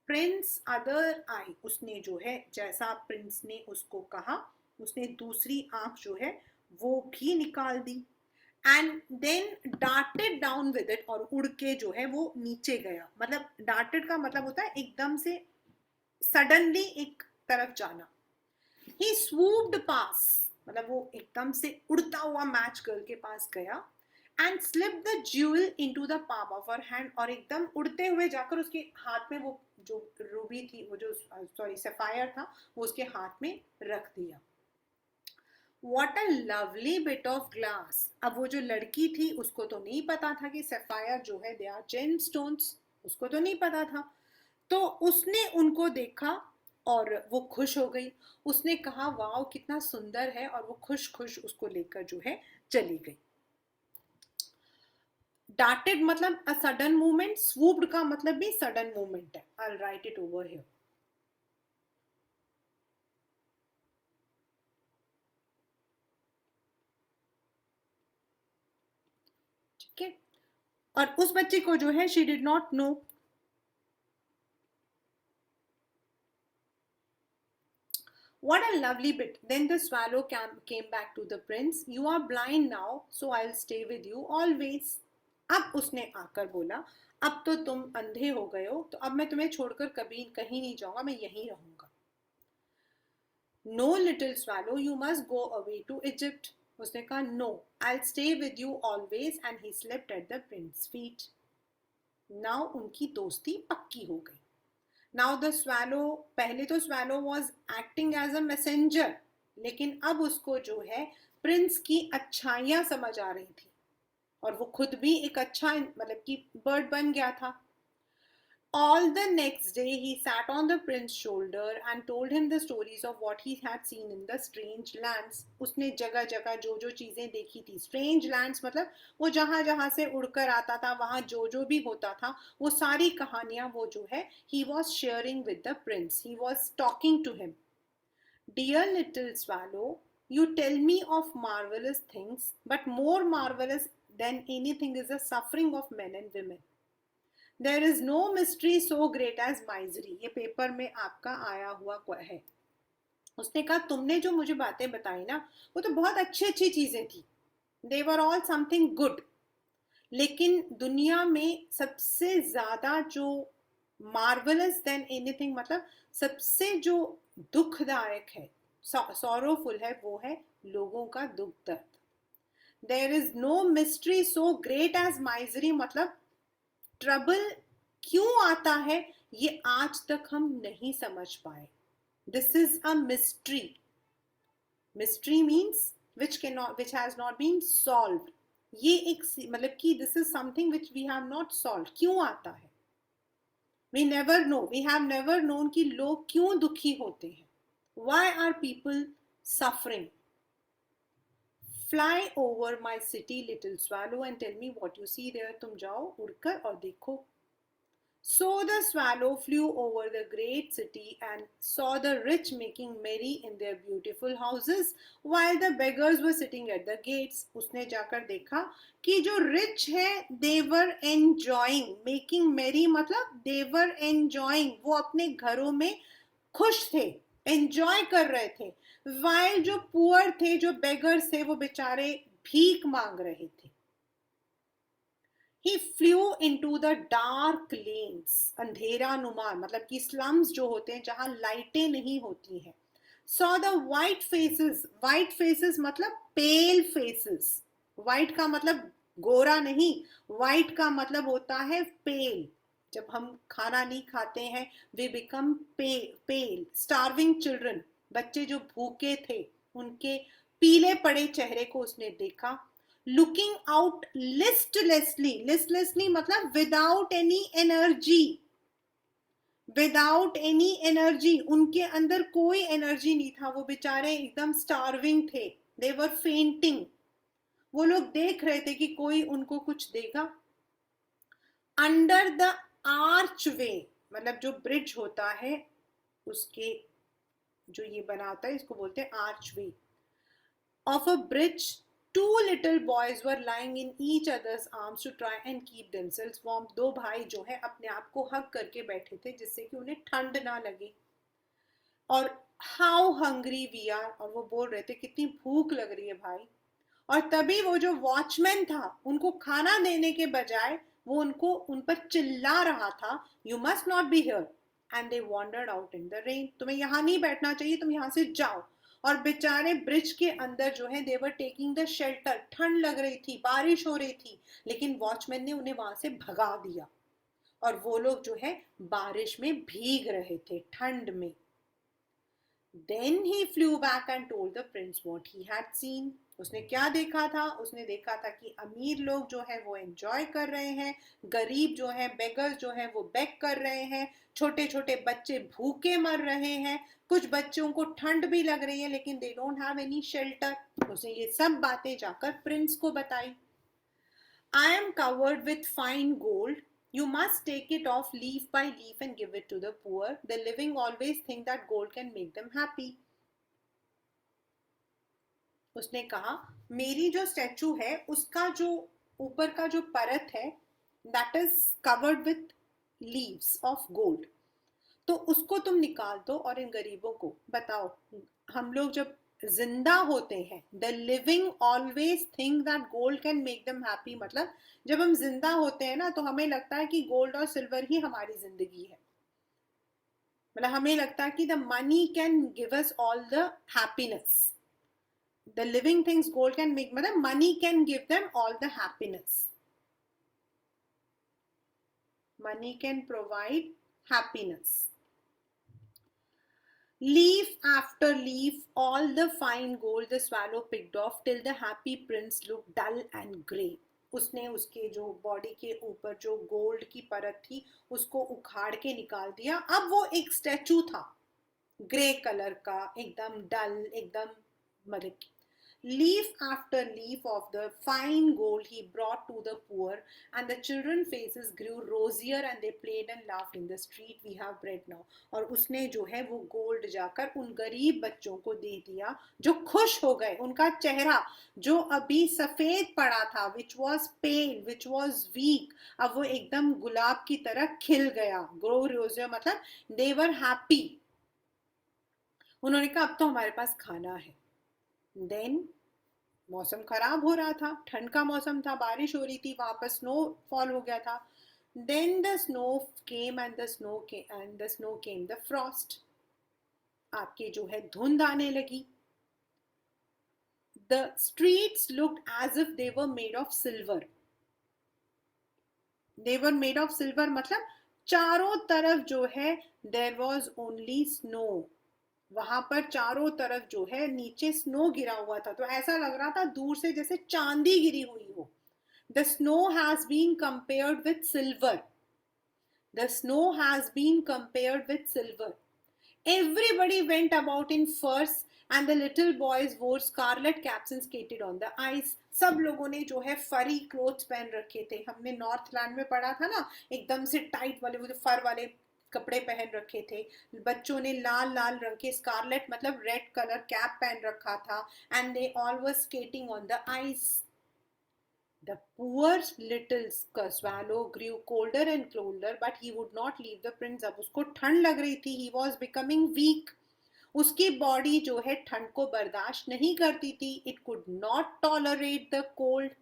prince other eye. उसने जो है जैसा प्रिंस ने उसको कहा, उसने दूसरी आंख जो है वो भी निकाल दी. And then darted down with it. और उड़ के जो है वो नीचे गया. मतलब डार्टेड का मतलब होता है एकदम से सडनली एक तरफ जाना. ही स्वूप्ड पास मतलब वो एकदम से उड़ता हुआ मैच गर्ल के पास गया. And slip the jewel into the palm of her hand, और एकदम उड़ते हुए जाकर उसके हाथ में वो जो रूबी थी, वो जो सॉरी सफायर था, वो उसके हाथ में रख दिया. What a lovely bit of glass. अब वो जो लड़की थी उसको तो नहीं पता था कि सफायर जो है दे आर जेम स्टोन्स, उसको तो नहीं पता था. तो उसने उनको देखा और वो खुश हो गई. उसने कहा वाओ कितना सुंदर है, और वो खुश खुश उसको लेकर जो है चली गई. डार्टेड मतलब अ सडन मूवमेंट, स्वूप्ड का मतलब भी सडन मूवमेंट है. I will write it over here. ठीक है. और उस बच्चे को जो है she did not know. What a lovely bit. Then the swallow came back to the prince. You are blind now, so I'll stay with you always. अब उसने आकर बोला, अब तो तुम अंधे हो गए हो, तो अब मैं तुम्हें छोड़कर कभी कहीं नहीं जाऊंगा, मैं यहीं रहूंगा. No, little swallow, you must go away to Egypt. उसने कहा no, I'll stay with you always, and he slept at the prince's feet. Now उनकी दोस्ती पक्की हो गई. नाउ द स्वैलो, पहले तो swallow was acting as a messenger, लेकिन अब उसको जो है प्रिंस की अच्छाइयां समझ आ रही थी, और वो खुद भी एक अच्छा मतलब कि बर्ड बन गया था. All the next day he sat on the prince's shoulder and told him the stories of what he had seen in the strange lands. उसने जगह जगह जो जो चीजें देखी थी, strange lands मतलब वो जहां जहां से उड़कर आता था, वहां जो जो भी होता था, वो सारी कहानियां वो जो है he was sharing with the prince. He was talking to him. Dear little swallow, you tell me of marvelous things, but more marvelous than anything is the suffering of men and women. There is no mystery so great as misery. ये paper में आपका आया हुआ है. उसने कहा तुमने जो मुझे बातें बताई ना, वो तो बहुत अच्छी अच्छी चीजें थी. दे वर ऑल समथिंग गुड. लेकिन दुनिया में सबसे ज्यादा जो मार्वलस देन एनीथिंग मतलब सबसे जो दुखदायक है, सॉरोफुल है, वो है लोगों का दुख दर्द. There is no mystery so great as misery मतलब ट्रबल क्यों आता है ये आज तक हम नहीं समझ पाए. This is a mystery. Mystery means which has not been solve. ये एक मतलब कि this is something which we have not solve. क्यों आता है, we never know, we have never known कि लोग क्यों दुखी होते हैं. Why are people suffering. Fly over my city, little swallow, and tell me what you see there. तुम जाओ उड़कर और देखो. So the swallow flew over the great city and saw the rich making merry in their beautiful houses, while the beggars were sitting at the gates. उसने जाकर देखा कि जो rich है, they were enjoying. Making merry मतलब they were enjoying. वो अपने घरों में खुश थे, एंजॉय कर रहे थे. वाइल जो पुअर थे, जो बेगर्स थे, वो बेचारे भीख मांग रहे थे. He flew into the dark lanes. अंधेरा नुमा मतलब कि स्लम्स जो होते हैं जहां लाइटें नहीं होती हैं. Saw the white faces. White faces मतलब pale faces. White का मतलब गोरा नहीं, white का मतलब होता है pale. जब हम खाना नहीं खाते हैं वे बिकम पेल. स्टार्विंग चिल्ड्रन, बच्चे जो भूखे थे, उनके पीले पड़े चेहरे को उसने देखा. Looking out लिस्टलेसली. लिस्टलेसली मतलब without any energy. Without any energy, उनके अंदर कोई एनर्जी नहीं था. वो बेचारे एकदम स्टार्विंग थे. They were fainting. वो लोग देख रहे थे कि कोई उनको कुछ देगा. अंडर द आर्चवे मतलब जो ब्रिज होता है उसके जो ये बना होता है इसको बोलते हैं archway. Of a bridge two little boys were lying in each other's arms to try and keep themselves warm. दो भाई जो है अपने आप को हग करके बैठे थे जिससे कि उन्हें ठंड ना लगे. और how hungry we are, और वो बोल रहे थे कितनी भूख लग रही है भाई. और तभी वो जो वॉचमैन था उनको खाना देने के बजाय वो उनको उन पर चिल्ला रहा था, you must not be here. And they wandered out in the rain. तुम्हें यहाँ नहीं बैठना चाहिए, तुम यहाँ से जाओ. और बेचारे ब्रिज के अंदर जो है दे वर टेकिंग द शेल्टर, ठंड लग रही थी, बारिश हो रही थी, लेकिन वॉचमैन ने उन्हें वहां से भगा दिया और वो लोग जो है बारिश में भीग रहे थे, ठंड में. Then he flew back and told the prince what he had seen. उसने क्या देखा था? उसने देखा था कि अमीर लोग जो है वो एंजॉय कर रहे हैं, गरीब जो है बेगर्स जो है वो बेग कर रहे हैं, छोटे छोटे बच्चे भूखे मर रहे हैं, कुछ बच्चों को ठंड भी लग रही है लेकिन they don't have any shelter. उसने ये सब बातें जाकर प्रिंस को बताई. I am covered with fine gold. You must take it off leaf by leaf and give it to the poor. The living always think that gold can make them happy. उसने कहा मेरी जो statue है उसका जो ऊपर का जो परत है that is covered with leaves of gold, तो उसको तुम निकाल दो और इन गरीबों को बताओ. हम लोग जब जिंदा होते हैं, the living always think that gold can make them happy, मतलब जब हम जिंदा होते हैं ना तो हमें लगता है कि गोल्ड और सिल्वर ही हमारी जिंदगी है. मतलब हमें लगता है कि the money can give us all the happiness. The living things gold can make, मतलब money can give them all the happiness. Money can provide happiness. Leaf after leaf, all the fine gold the swallow picked off till the happy prince looked dull and grey. उसने उसके जो body के ऊपर जो gold की परत थी उसको उखाड़ के निकाल दिया. अब वो एक स्टैचू था ग्रे कलर का, एकदम डल, एकदम मतलब. Leaf after leaf of the fine gold he brought to the poor, and the children's faces grew rosier and they played and laughed in the street. We have bread now. और उसने जो है वो gold जाकर उन गरीब बच्चों को दे दिया जो खुश हो गए. उनका चेहरा जो अभी सफेद पड़ा था, which was pale, which was weak, अब वो एकदम गुलाब की तरह खिल गया. ग्रो रोजियर मतलब they were happy. उन्होंने कहा अब तो हमारे पास खाना है. देन मौसम खराब हो रहा था, ठंड का मौसम था, बारिश हो रही थी, वहां पर स्नो फॉल हो गया था. Then the snow came and the snow came the frost. आपके जो है धुंध आने लगी. The streets looked as if they were made of silver. They were made of silver मतलब चारों तरफ जो है देयर वॉज ओनली स्नो. वहां पर चारों तरफ जो है नीचे स्नो गिरा हुआ था, तो ऐसा लग रहा था दूर से जैसे चांदी गिरी हुई हो. The snow has been compared with silver. The snow has been compared with silver. Everybody went about in furs and the little boys wore scarlet caps and skated on the ice. सब लोगों ने जो है फरी clothes पहन रखे थे. हमने नॉर्थ लैंड में पढ़ा था ना, एकदम से टाइट वाले वो जो फर वाले कपड़े पहन रखे थे. बच्चों ने लाल लाल रंग के स्कारलेट मतलब रेड कलर कैप पहन रखा था. And they all were skating on the ice. The poor little swallow grew colder and colder, but he would not leave the prince. अब उसको ठंड लग रही थी. He was becoming weak. उसकी बॉडी जो है ठंड को बर्दाश्त नहीं करती थी. It could not tolerate the cold.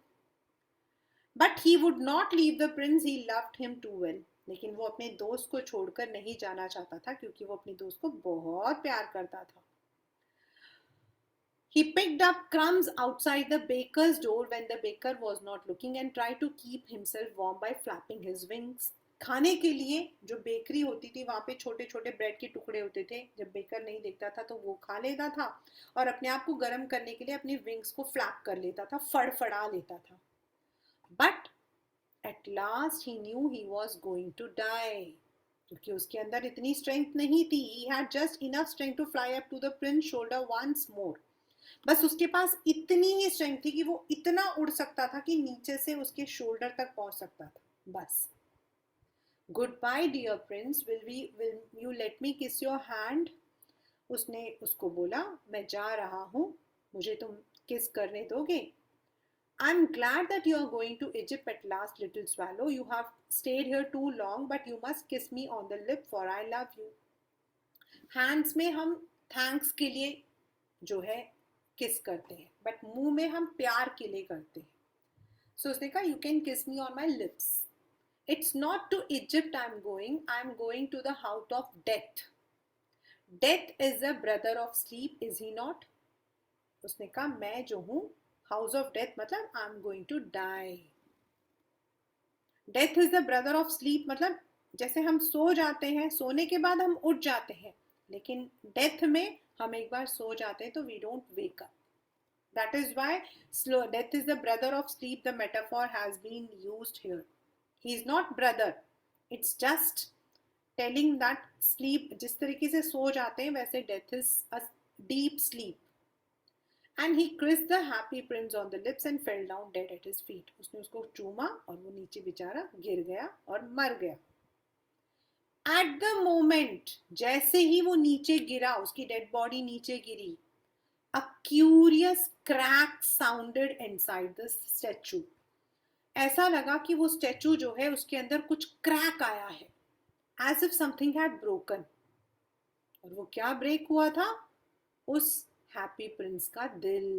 But he would not leave the prince. He loved him too well. लेकिन वो अपने दोस्त को छोड़कर नहीं जाना चाहता था क्योंकि वो अपने दोस्त को बहुत प्यार करता था. He picked up crumbs outside the baker's door when the baker was not looking and tried to keep himself warm by flapping his wings. खाने के लिए जो बेकरी होती थी वहां पे छोटे छोटे ब्रेड के टुकड़े होते थे. जब बेकर नहीं देखता था तो वो खा लेता था और अपने आप को गर्म करने के लिए अपने विंग्स को फ्लैप कर लेता था, फड़फड़ा लेता था. But at last he knew he was going to die, क्योंकि उसके अंदर इतनी स्ट्रेंथ नहीं थी. He had just enough strength to fly up to the prince shoulder once more. बस उसके पास इतनी ही स्ट्रेंथ थी कि वो इतना उड़ सकता था कि नीचे से उसके शोल्डर तक पहुंच सकता था, बस. Goodbye dear prince, will you let me kiss your hand. उसने उसको बोला मैं जा रहा हूं, मुझे तुम किस करने दोगे. I am glad that you are going to Egypt at last little swallow. You have stayed here too long but you must kiss me on the lip for I love you. Hands में हम thanks के लिए जो है किस करते हैं, but मुंह में हम प्यार के लिए करते हैं. सो उसने कहा you can kiss me on my lips. It's not to Egypt I am going to the house of death. Death is the brother of sleep, is he not? उसने कहा मैं जो हूं हाउस ऑफ डेथ मतलब I am going to die. Death is the brother of sleep मतलब जैसे हम सो जाते हैं, सोने के बाद हम उठ जाते हैं, लेकिन डेथ में हम एक बार सो जाते हैं तो we don't wake up. That is why slow death is the brother of sleep. The metaphor has been used here. He is not brother. It's just telling that sleep जिस तरीके से सो जाते हैं वैसे death is a deep sleep. And he kissed the happy prince on the lips and fell down dead at his feet. उसने उसको चूमा और वो नीचे बेचारा गिर गया और मर गया. At the moment जैसे ही वो नीचे गिरा, उसकी डेड बॉडी नीचे गिरी, a curious crack sounded inside the statue. ऐसा लगा कि वो स्टैचू जो है उसके अंदर कुछ क्रैक आया है, as if something had broken. और वो क्या ब्रेक हुआ था? उस हैप्पी प्रिंस का दिल.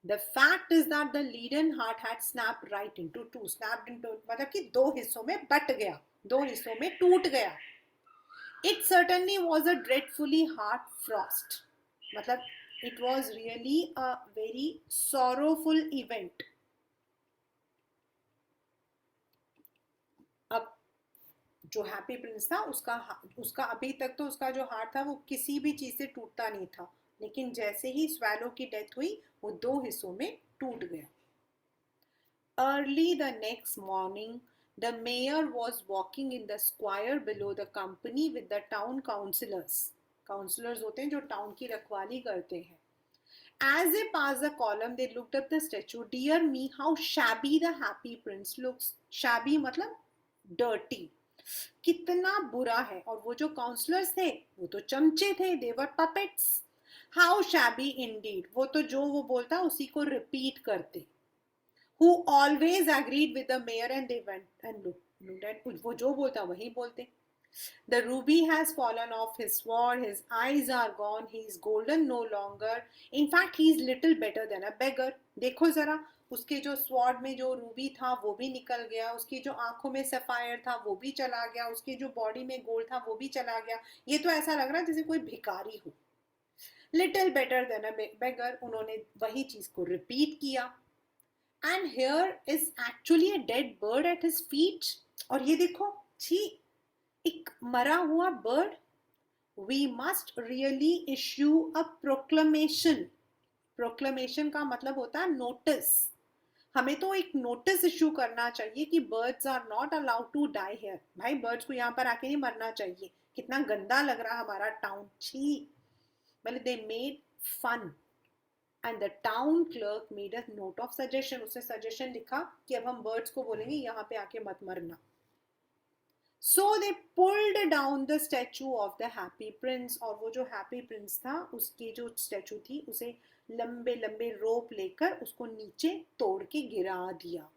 The fact is that the leaden heart had snapped right into two. Snapped into मतलब कि दो हिस्सों में बट गया, दो हिस्सों में टूट गया. It certainly was a dreadfully hard frost. मतलब it was really a very sorrowful event. अब जो हैप्पी प्रिंस था उसका अभी तक तो उसका जो हार्ट था वो किसी भी चीज से टूटता नहीं था, लेकिन जैसे ही स्वैलो की डेथ हुई वो दो हिस्सों में टूट गया. Early the next morning, the mayor was walking in the square below the company with the town councillors. Councillors होते हैं जो टाउन की रखवाली करते हैं. As they passed the column, they looked up the statue. Dear me, how shabby the happy prince looks. Shabby मतलब dirty. कितना बुरा है. और वो जो काउंसलर्स थे वो तो चमचे थे. They were puppets. How shabby indeed. वो तो जो वो बोलता उसी को रिपीट करते. Who always agreed with the mayor and they went and looked at. वो जो बोलता वही बोलते. The ruby has fallen off his sword, his eyes are gone, he is golden no longer. In fact, he is little better than a beggar. देखो जरा, उसके जो sword में जो रूबी था वो भी निकल गया, उसकी जो आंखों में सफायर था वो भी चला गया, उसकी जो बॉडी में गोल्ड था वो भी चला गया. ये तो ऐसा लग रहा है जैसे कोई भिखारी हो. Little better than a beggar. उन्होंने वही चीज को रिपीट किया. And here is actually a dead bird at his feet. और ये देखो, छी, एक मरा हुआ bird. We must really issue a proclamation. Proclamation का मतलब होता है नोटिस. हमें तो एक नोटिस इश्यू करना चाहिए कि birds are not allowed to die here. भाई बर्ड्स को यहाँ पर आके नहीं मरना चाहिए. कितना गंदा लग रहा है हमारा टाउन. छी. मतलब they made fun and the town clerk made a note of suggestion. उसने सजेशन लिखा कि अब हम बर्ड्स को बोलेंगे यहाँ पे आके मत मरना. So they pulled down the statue of the happy prince. और वो जो happy prince था उसकी जो statue थी उसे लंबे लंबे रोप लेकर उसको नीचे तोड़ के गिरा दिया.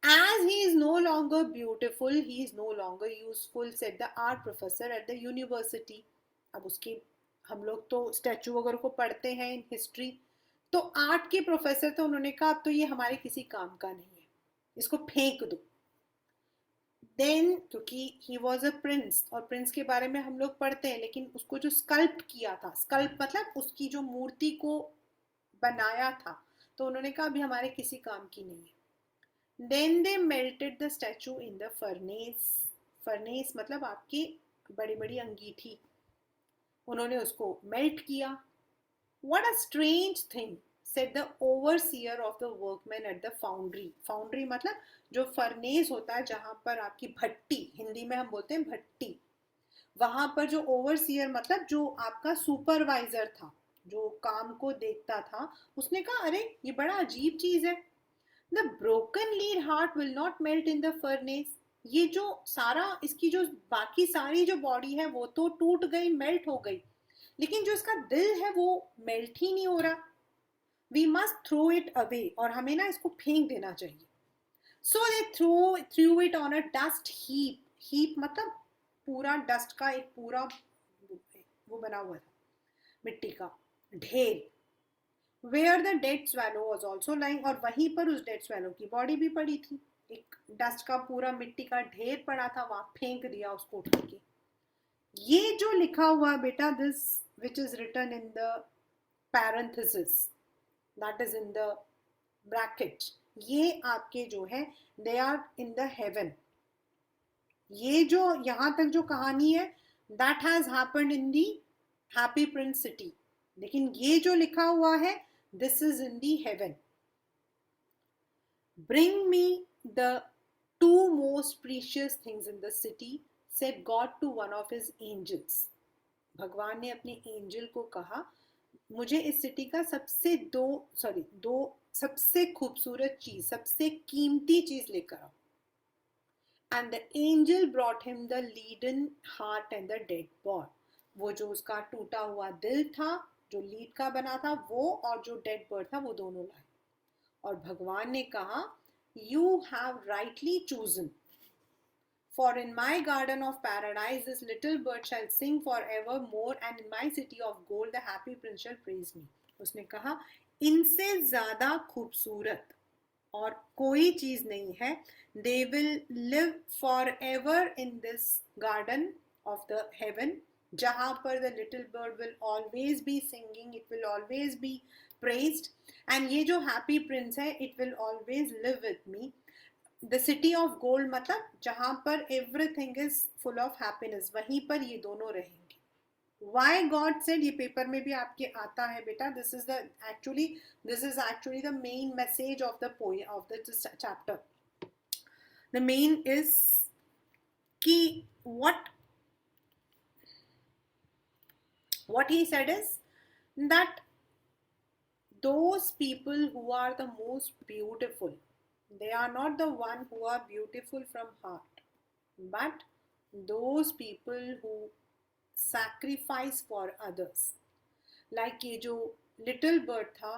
As he is no longer beautiful, he is no longer useful, said the art professor at the university. अब उसकी हम लोग तो स्टैचू वगैरह को पढ़ते हैं इन हिस्ट्री, तो आर्ट के प्रोफेसर थे, उन्होंने कहा अब तो ये हमारे किसी काम का नहीं है, इसको फेंक दो. देन क्योंकि ही वॉज अ प्रिंस और प्रिंस के बारे में हम लोग पढ़ते हैं, लेकिन उसको जो स्कल्प्ट किया था, स्कल्प मतलब उसकी जो मूर्ति को बनाया था, तो उन्होंने कहा अभी हमारे किसी काम की नहीं है. Then they melted the statue in the furnace. Furnace मतलब आपकी बड़ी बड़ी अंगीठी. उन्होंने उसको मेल्ट किया. What a strange thing, said the overseer of the workmen at the foundry. Foundry मतलब जो फर्नेस होता है जहां पर आपकी भट्टी, हिंदी में हम बोलते हैं भट्टी, वहां पर जो ओवरसियर मतलब जो आपका सुपरवाइजर था, जो काम को देखता था, उसने कहा अरे ये बड़ा अजीब चीज है. The broken lead heart will not melt in the furnace. ये जो सारा इसकी जो बाकी सारी जो बॉडी है वो तो टूट गई, मेल्ट हो गई, लेकिन जो इसका दिल है वो मेल्ट ही नहीं हो रहा. We must throw it away. और हमें ना इसको फेंक देना चाहिए. So they threw it on a dust heap. Heap मतलब पूरा डस्ट का एक पूरा वो बना हुआ था, मिट्टी का ढेर. Where the dead swallow was also lying. और वहीं पर उस डेड स्वैलो की बॉडी भी पड़ी थी. एक डस्ट का पूरा मिट्टी का ढेर पड़ा था, वहां फेंक दिया उसको उठा के. ये जो लिखा हुआ बेटा, this which is written in the parenthesis, that is in the bracket, ये आपके जो है they are in the heaven. ये जो यहां तक जो कहानी है that has happened in the happy prince city, लेकिन ये जो लिखा हुआ है this is in the heaven. Bring me the two most precious things in the city, said God to one of his angels. भगवान ने अपने एंजल को कहा, मुझे इस सिटी का दो सबसे खूबसूरत चीज, सबसे कीमती चीज लेकर आओ. And the angel brought him the leaden heart and the dead boy. वो जो उसका टूटा हुआ दिल था, जो लीड का बना था वो, और जो डेड बर्ड था वो दोनों लाए. और भगवान ने कहा, You have rightly chosen. For in my garden of paradise this little bird shall sing forevermore, and in my city of gold the happy prince shall praise me. उसने कहा, इनसे ज्यादा खूबसूरत और कोई चीज नहीं है. They will live forever in this garden of the heaven, जहां पर the little bird will always be singing, it will always be praised. And ये जो happy prince है, it will always live with me. The city of gold मतलब जहां पर everything is full of happiness, वहीं पर ये दोनों रहेंगे. वाई गॉड सेड, ये पेपर में भी आपके आता है बेटा. This is actually the main message of the poem of the chapter. The main is कि what he said is that those people who are the most beautiful, they are not the one who are beautiful from heart, but those people who sacrifice for others. Like ये जो little bird था,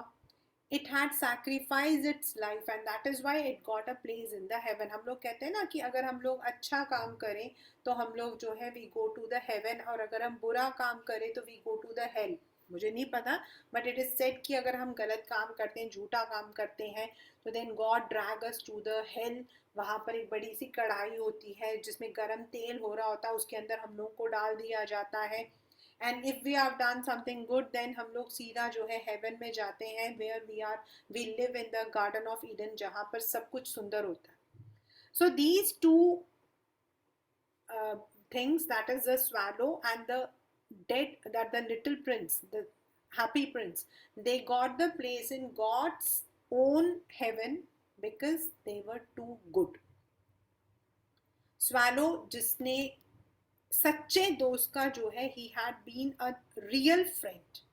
it had sacrificed its life and that is why it got a place in the heaven. हम लोग कहते हैं ना कि अगर हम लोग अच्छा काम करें तो हम लोग जो है we go to the heaven, और अगर हम बुरा काम करें तो we go to the hell. मुझे नहीं पता, बट इट इज सेड कि अगर हम गलत काम करते हैं, झूठा काम करते हैं, तो then God drag us to the hell. वहाँ पर एक बड़ी सी कढ़ाई होती है जिसमें गरम तेल हो रहा होता है, उसके अंदर हम लोग को डाल दिया जाता है. And if we have done something good, then हम लोग सीधा जो है हेवन में जाते हैं, where we live in the garden of Eden, जहाँ पर सब कुछ सुंदर होता है. So these two things, that is the swallow and the that the little prince, the happy prince, they got the place in God's own heaven because they were too good. Swallow जिसने सच्चे दोस्त का जो है, he had been a real friend,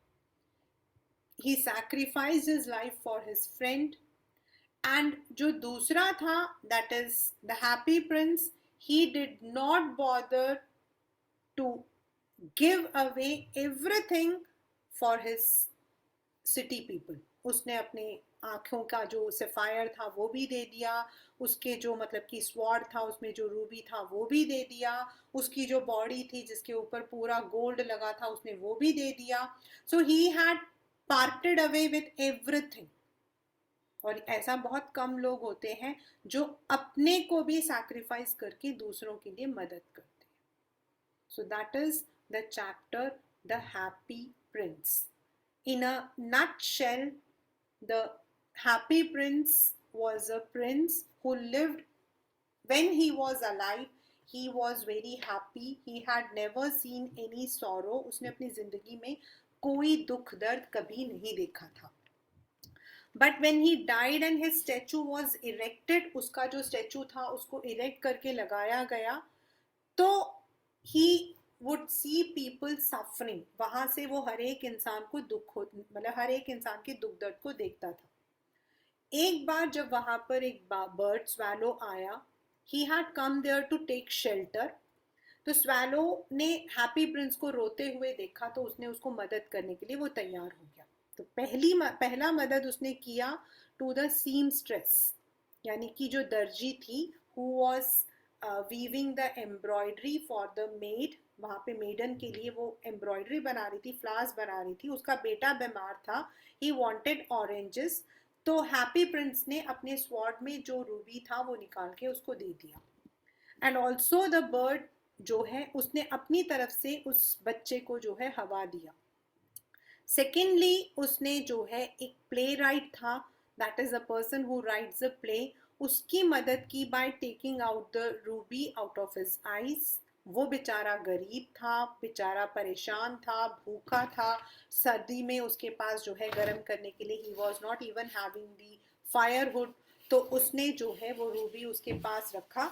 he sacrificed his life for his friend. And जो दूसरा था, that is the happy prince, he did not bother to give away everything for his city people. उसने अपने आँखों का जो sapphire था वो भी दे दिया, उसके जो मतलब कि स्वॉर्ड था उसमें जो रूबी था वो भी दे दिया, उसकी जो बॉडी थी जिसके ऊपर पूरा गोल्ड लगा था उसने वो भी दे दिया. So he had parted away with everything. और ऐसा बहुत कम लोग होते हैं जो अपने को भी सैक्रिफाइस करके दूसरों के लिए मदद करते हैं. So that is the chapter the happy Prince. In a nutshell, the happy prince was a prince who lived, when he was alive, he was very happy. He had never seen any sorrow. उसने अपनी जिंदगी में कोई दुख दर्द कभी नहीं देखा था. But when he died and his statue was erected, उसका जो statue था उसको erect करके लगाया गया, तो he would see people suffering. वहां से वो हर एक इंसान को मतलब हर एक इंसान के दुख दर्द को देखता था. एक बार जब वहां पर एक बर्ड स्वैलो आया, he had come there to take shelter. तो स्वैलो ने हैप्पी प्रिंस को रोते हुए देखा, तो उसने उसको मदद करने के लिए वो तैयार हो गया. तो पहला मदद उसने किया टू द सीमस्ट्रेस, यानी कि जो दर्जी थी, who was weaving the embroidery for the made. वहाँ पे मेडन के लिए वो एम्ब्रॉयडरी बना रही थी, फ्लावर्स बना रही थी. उसका बेटा बीमार था, ही वांटेड ऑरेंजेस. तो हैप्पी प्रिंस ने अपने स्वॉर्ड में जो रूबी था वो निकाल के उसको दे दिया. एंड ऑल्सो द बर्ड जो है उसने अपनी तरफ से उस बच्चे को जो है हवा दिया। सेकेंडली उसने जो है एक प्ले राइट था, that is a person who rights a play, उसकी मदद की by taking out the Ruby out of his eyes. वो बेचारा गरीब था, बेचारा परेशान था, भूखा था, सर्दी में उसके पास जो है गर्म करने के लिए ही was not even having the firewood. तो उसने जो है वो रूबी उसके पास रखा।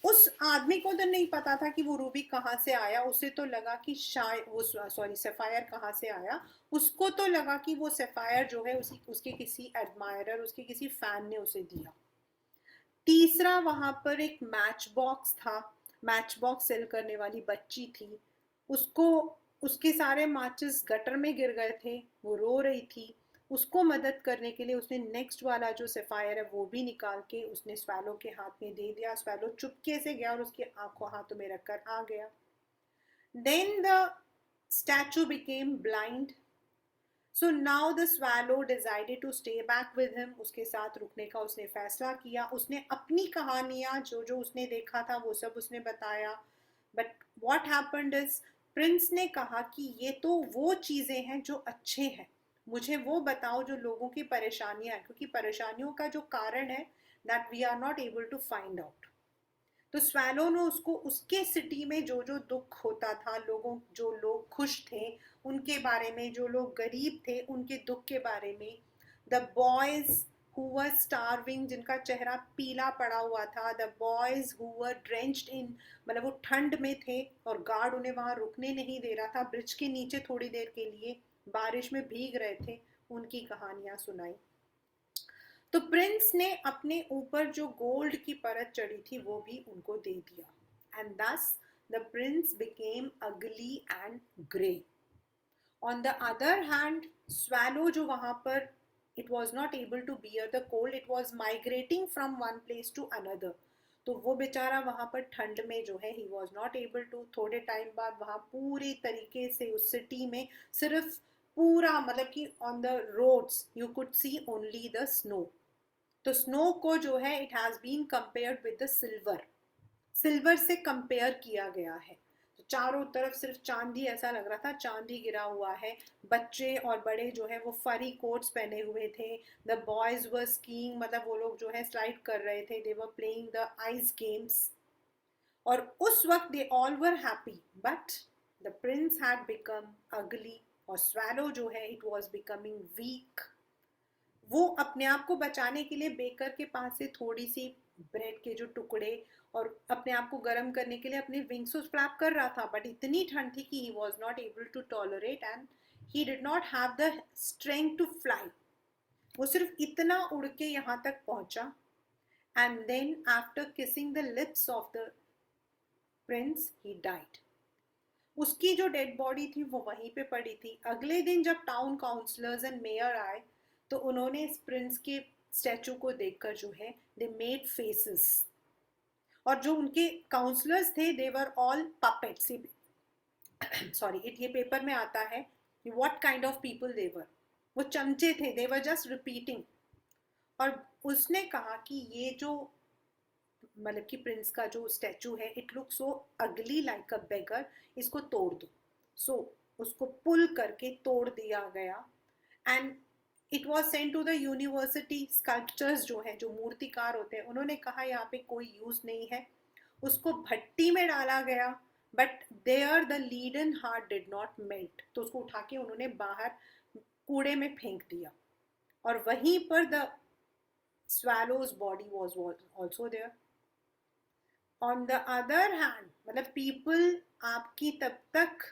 उस आदमी को तो नहीं पता था कि वो रूबी कहाँ से आया, उसे तो लगा कि शायद वो, सॉरी, सेफायर कहाँ से आया। उसको तो लगा कि वो सेफायर जो है उसके किसी एडमायरर, उसके किसी फैन ने उसे दिया। तीसरा वहां पर एक मैच बॉक्स था, मैच बॉक्स सेल करने वाली बच्ची थी, उसको उसके सारे माचिस गटर में गिर गए थे, वो रो रही थी। उसको मदद करने के लिए उसने नेक्स्ट वाला जो सेफायर है वो भी निकाल के उसने स्वैलो के हाथ में दे दिया। स्वैलो चुपके से गया और उसकी आंखों हाथों में रखकर आ गया। Then the statue became blind. So now the swallow decided to stay back with him, उसके साथ रुकने का उसने फैसला किया। उसने अपनी कहानियां जो जो उसने देखा था वो सब उसने बताया। But what happened is, Prince ने कहा कि ये तो वो चीजें हैं जो अच्छे हैं, मुझे वो बताओ जो लोगों की परेशानियां हैं, क्योंकि परेशानियों का जो कारण है that we are not able to find out. तो स्वैलो ने उसको उसके सिटी में जो जो दुख होता था, लोगों, जो लोग खुश थे उनके बारे में, जो लोग गरीब थे उनके दुख के बारे में, the boys who were starving, जिनका चेहरा पीला पड़ा हुआ था, the boys who were drenched in, मतलब वो ठंड में थे और गार्ड उन्हें वहां रुकने नहीं दे रहा था, ब्रिज के नीचे थोड़ी देर के लिए बारिश में भीग रहे थे, उनकी कहानियां सुनाई। तो प्रिंस ने अपने ऊपर जो गोल्ड की परत चढ़ी थी वो भी उनको दे दिया। And thus the prince became ugly and grey. On the other hand swallow जो वहां पर, it was not able to bear the cold, it was migrating from one place to another. तो वो बेचारा वहां पर ठंड में जो है he was not able to, थोड़े टाइम बाद वहां पूरी तरीके से उस सिटी में सिर्फ पूरा, मतलब कि on the roads you could see only the snow. तो स्नो को जो है it has been compared with the silver, silver से कंपेयर किया गया है। तो चारों तरफ सिर्फ चांदी, ऐसा लग रहा था चांदी गिरा हुआ है। बच्चे और बड़े जो है वो फरी कोट्स पहने हुए थे। द बॉयज वर स्कीइंग, मतलब वो लोग जो है स्लाइड कर रहे थे, they were playing the ice games. और उस वक्त they all were happy, but the prince had become ugly, और स्वैलो जो है इट वॉज बिकमिंग वीक। वो अपने आप को बचाने के लिए बेकर के पास से थोड़ी सी ब्रेड के जो टुकड़े और अपने आप को गर्म करने के लिए अपने विंग्स फ्लैप कर रहा था, बट इतनी ठंड थी कि he was not able to tolerate and he did not have the strength to fly. वो सिर्फ इतना उड़ के यहाँ तक पहुंचा। And then after kissing the lips of the prince he died. उसकी जो डेड बॉडी थी वो वहीं पे पड़ी थी। अगले दिन जब टाउन काउंसलर्स एंड मेयर आए तो उन्होंने इस प्रिंस के स्टैचू को देखकर जो है दे मेड फेसेस। और जो उनके काउंसलर्स थे they were all puppets. Sorry, ये पेपर में आता है what kind of people they were, वो चमचे थे, दे वर जस्ट रिपीटिंग। और उसने कहा कि ये जो, मतलब कि प्रिंस का जो स्टैचू है इट लुक सो अगली लाइक अ बेगर, इसको तोड़ दो। सो उसको पुल करके तोड़ दिया गया। And it was sent to the university. Sculptures जो है, जो मूर्तिकार होते हैं, उन्होंने कहा यहाँ पे कोई यूज नहीं है, उसको भट्टी में डाला गया। But there the leaden heart did not melt, तो उसको उठा के उन्होंने बाहर कूड़े में फेंक दिया। और वहीं पर the swallow's body was also there. On the other hand, मतलब people आपकी तब तक,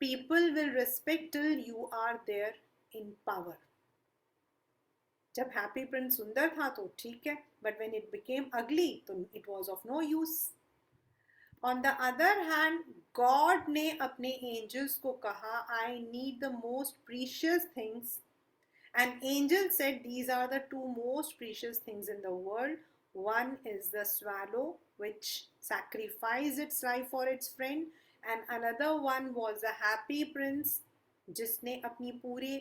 people will respect till you are there in power. जब हैप्पी प्रिंस सुंदर था तो ठीक है, but when it became ugly तो it was of no use. On the other hand God ने अपने एंजल्स को कहा, I need the most precious things. And angel said, these are the two most precious things in the world. One is the swallow, which sacrificed its life for its friend, and another one was a happy prince, जिसने अपनी पूरी,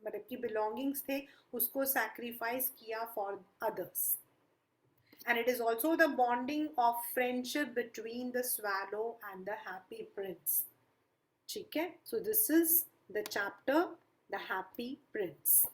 मतलब की belongings थे उसको sacrifice किया for others. and it is also the bonding of friendship between the swallow and the happy prince. ठीक है? So this is the chapter, The Happy Prince.